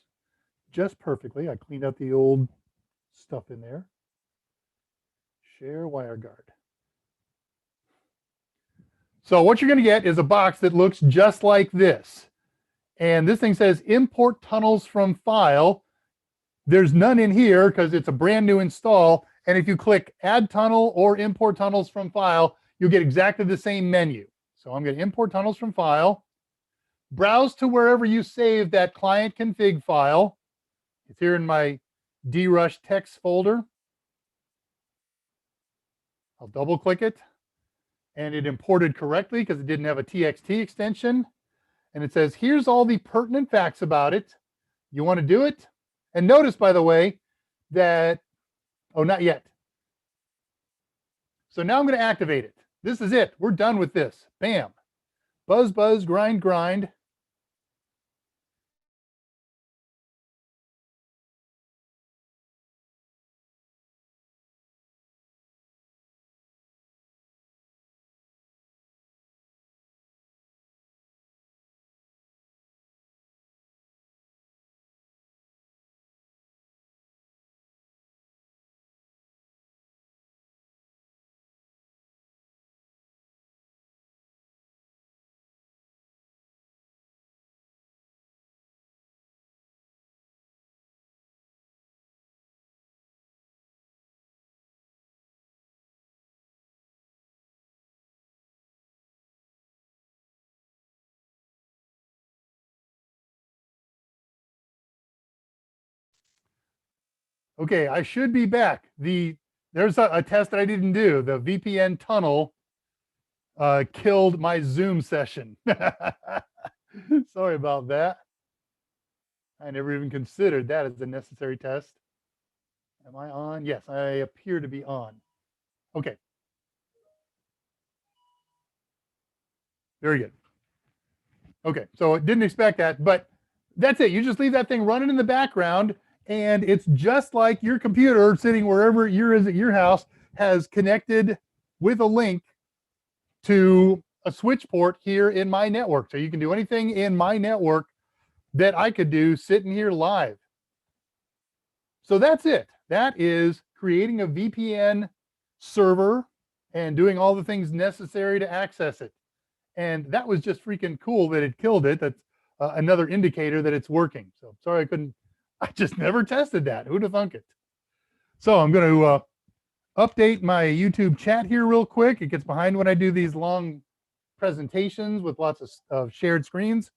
A: just perfectly. I cleaned out the old stuff in there. Share WireGuard. So what you're going to get is a box that looks just like this. And this thing says import tunnels from file. There's none in here because it's a brand new install. And if you click add tunnel or import tunnels from file, you'll get exactly the same menu. So I'm going to import tunnels from file. Browse to wherever you saved that client config file. It's here in my DRush text folder. I'll double click it. And it imported correctly because it didn't have a TXT extension. And it says, here's all the pertinent facts about it. You want to do it? And notice, by the way, that, oh, not yet. So now I'm going to activate it. This is it. We're done with this. Bam. Buzz, buzz, grind, grind. Okay, I should be back. There's a test that I didn't do. The VPN tunnel killed my Zoom session. Sorry about that. I never even considered that as a necessary test. Am I on? Yes, I appear to be on. Okay. Very good. Okay, so didn't expect that, but that's it. You just leave that thing running in the background. And it's just like your computer sitting wherever you're is at your house has connected with a link to a switch port here in my network. So you can do anything in my network that I could do sitting here live. So that's it. That is creating a VPN server and doing all the things necessary to access it. And that was just freaking cool that it killed it. That's another indicator that it's working. So sorry I just never tested that. Who'd have thunk it? So I'm going to update my YouTube chat here real quick. It gets behind when I do these long presentations with lots of shared screens.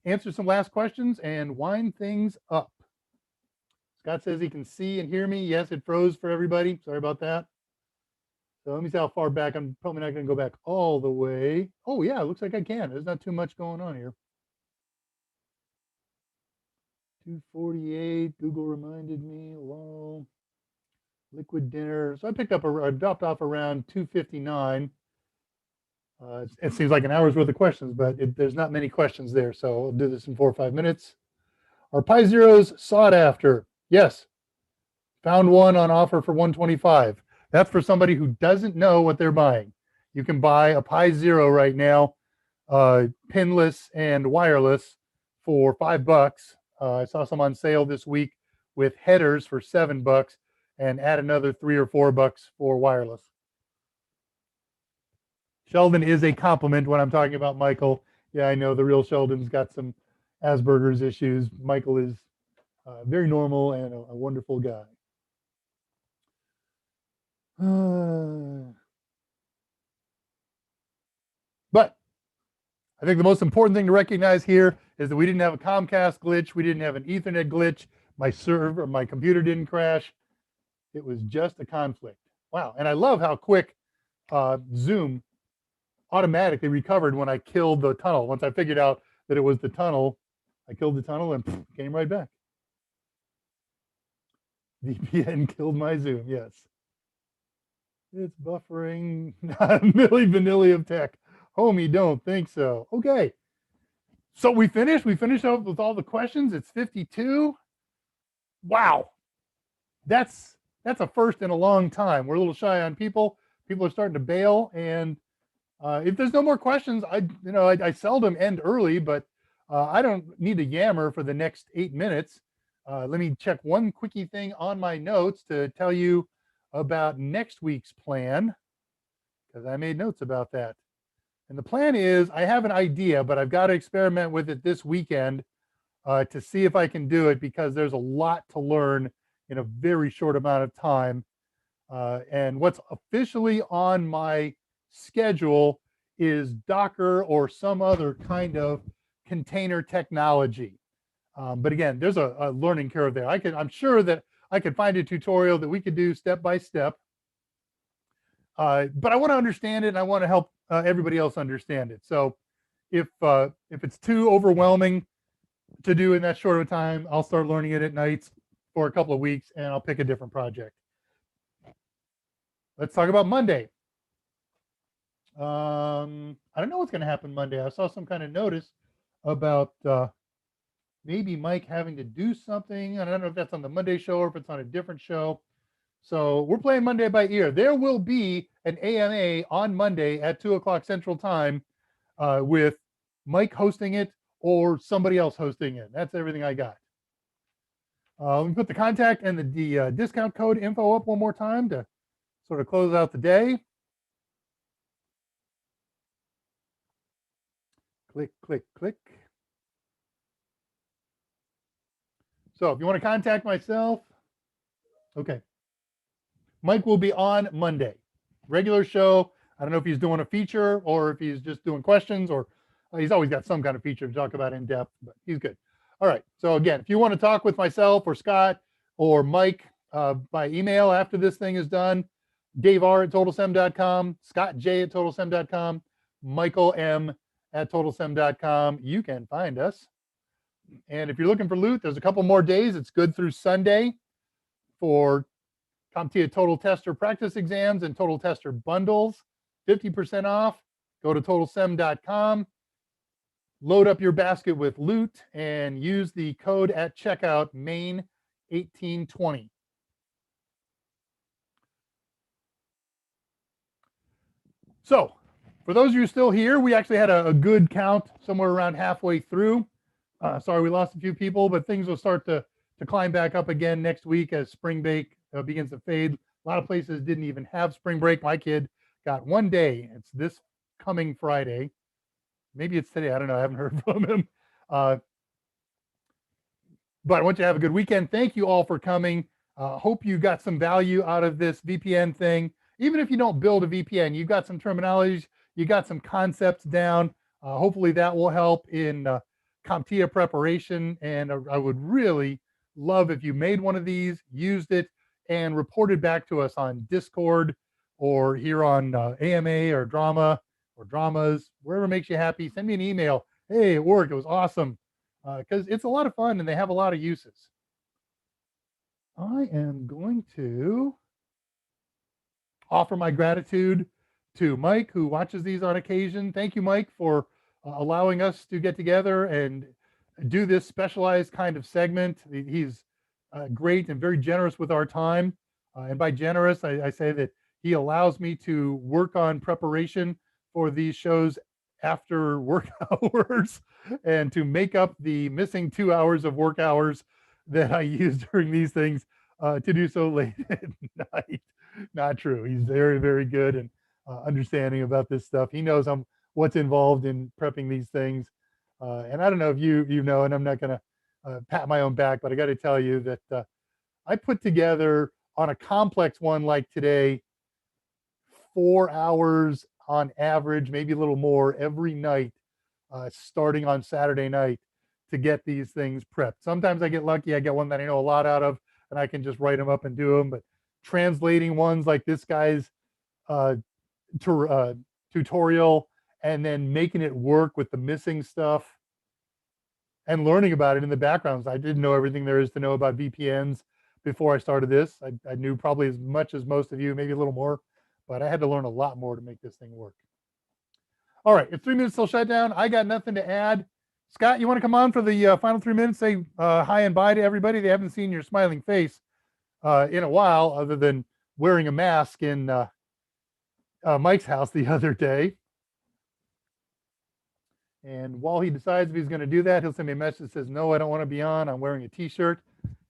A: Answer some last questions and wind things up. Scott says he can see and hear me. Yes, it froze for everybody. Sorry about that. So let me see how far back. I'm probably not going to go back all the way. Oh, yeah, it looks like I can. There's not too much going on here. 248. Google reminded me. Lol. Liquid dinner. So I dropped off around 2:59. It seems like an hour's worth of questions, but there's not many questions there. So I'll do this in 4 or 5 minutes. Are Pi Zeros sought after? Yes. Found one on offer for 125. That's for somebody who doesn't know what they're buying. You can buy a Pi Zero right now, pinless and wireless, for $5. I saw some on sale this week with headers for $7, and add another $3 or $4 for wireless. Sheldon is a compliment when I'm talking about Michael. Yeah, I know the real Sheldon's got some Asperger's issues. Michael is very normal and a wonderful guy. But I think the most important thing to recognize here is that we didn't have a Comcast glitch. We didn't have an Ethernet glitch. My computer didn't crash. It was just a conflict. Wow. And I love how quick Zoom automatically recovered when I killed the tunnel. Once I figured out that it was the tunnel, I killed the tunnel and came right back. VPN killed my Zoom. Yes. It's buffering. Not Milli Vanilli of tech. Homie, don't think so. Okay. So we finished. We finished up with all the questions. It's 52. Wow. That's a first in a long time. We're a little shy on people. People are starting to bail. And if there's no more questions, I seldom end early, but I don't need to yammer for the next 8 minutes. Let me check one quickie thing on my notes to tell you about next week's plan, because I made notes about that. And the plan is, I have an idea, but I've got to experiment with it this weekend to see if I can do it, because there's a lot to learn in a very short amount of time. And what's officially on my schedule is Docker or some other kind of container technology. But again, there's a learning curve there. I'm sure that I could find a tutorial that we could do step by step. But I want to understand it, and I want to help everybody else understand it. So if it's too overwhelming to do in that short of a time, I'll start learning it at nights for a couple of weeks, and I'll pick a different project. Let's talk about Monday. I don't know what's going to happen Monday. I saw some kind of notice about maybe Mike having to do something. I don't know if that's on the Monday show or if it's on a different show. So we're playing Monday by ear. There will be an AMA on Monday at 2 o'clock Central Time with Mike hosting it or somebody else hosting it. That's everything I got. Let me put the contact and the discount code info up one more time to sort of close out the day. Click, click, click. So if you want to contact myself, okay. Mike will be on Monday. Regular show. I don't know if he's doing a feature or if he's just doing questions, or he's always got some kind of feature to talk about in depth, but he's good. All right. So again, if you want to talk with myself or Scott or Mike by email after this thing is done, Dave R at totalsem.com, Scott J at totalsem.com, Michael M at totalsem.com. You can find us. And if you're looking for loot, there's a couple more days. It's good through Sunday for CompTIA Total Tester practice exams and Total Tester bundles. 50% off. Go to totalsem.com. Load up your basket with loot and use the code at checkout, main 1820. So for those of you still here, we actually had a good count somewhere around halfway through. Sorry, we lost a few people, but things will start to climb back up again next week as spring break begins to fade. A lot of places didn't even have spring break. My kid got 1 day. It's this coming Friday. Maybe it's today. I don't know. I haven't heard from him. But I want you to have a good weekend. Thank you all for coming. Hope you got some value out of this VPN thing. Even if you don't build a VPN, you got some terminologies, you got some concepts down. Hopefully that will help in CompTIA preparation. And I would really love if you made one of these, used it, and reported back to us on Discord or here on AMA or Drama or Dramas, wherever makes you happy. Send me an email. Hey, it worked. It was awesome. Because it's a lot of fun and they have a lot of uses. I am going to offer my gratitude to Mike, who watches these on occasion. Thank you, Mike, for allowing us to get together and do this specialized kind of segment. He's great and very generous with our time. And by generous, I say that he allows me to work on preparation for these shows after work hours and to make up the missing 2 hours of work hours that I use during these things to do so late at night. Not true. He's very, very good and understanding about this stuff. He knows what's involved in prepping these things. And I don't know if you know, and I'm not going to pat my own back, but I got to tell you that I put together on a complex one like today, 4 hours on average, maybe a little more every night, starting on Saturday night to get these things prepped. Sometimes I get lucky. I get one that I know a lot out of and I can just write them up and do them. But translating ones like this guy's tutorial and then making it work with the missing stuff and learning about it in the backgrounds. I didn't know everything there is to know about VPNs before I started this. I knew probably as much as most of you, maybe a little more, but I had to learn a lot more to make this thing work. All right, it's 3 minutes till shutdown. I got nothing to add. Scott, you want to come on for the final 3 minutes? Say hi and bye to everybody. They haven't seen your smiling face in a while, other than wearing a mask in Mike's house the other day. And while he decides if he's going to do that, he'll send me a message that says, no, I don't want to be on. I'm wearing a t-shirt.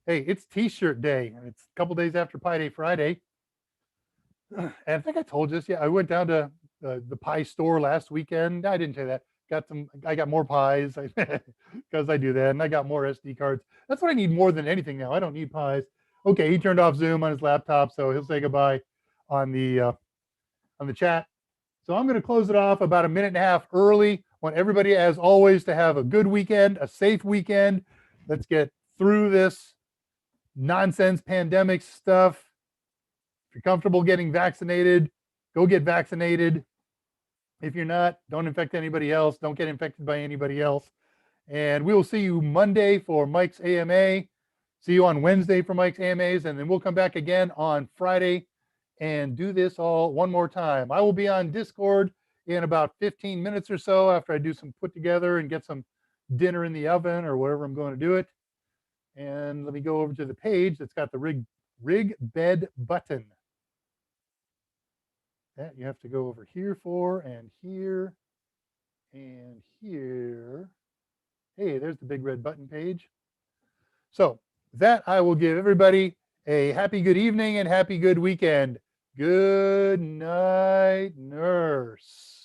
A: Hey, it's t-shirt day. And it's a couple days after Pi Day Friday. And I think I told you this. Yeah, I went down to the pie store last weekend. I didn't say that. I got more pies because I do that. And I got more SD cards. That's what I need more than anything now. I don't need pies. Okay, he turned off Zoom on his laptop, so he'll say goodbye on the chat. So I'm going to close it off about a minute and a half early. Want everybody, as always, to have a good weekend, a safe weekend. Let's get through this nonsense pandemic stuff. If you're comfortable getting vaccinated, go get vaccinated. If you're not, don't infect anybody else. Don't get infected by anybody else. And we will see you Monday for Mike's AMA. See you on Wednesday for Mike's AMAs. And then we'll come back again on Friday and do this all one more time. I will be on Discord in about 15 minutes or so after I do some put together and get some dinner in the oven or wherever I'm going to do it. And let me go over to the page that's got the rig bed button. That you have to go over here for, and here, and here. Hey, there's the big red button page. So that I will give everybody a happy good evening and happy good weekend. Good night, nurse.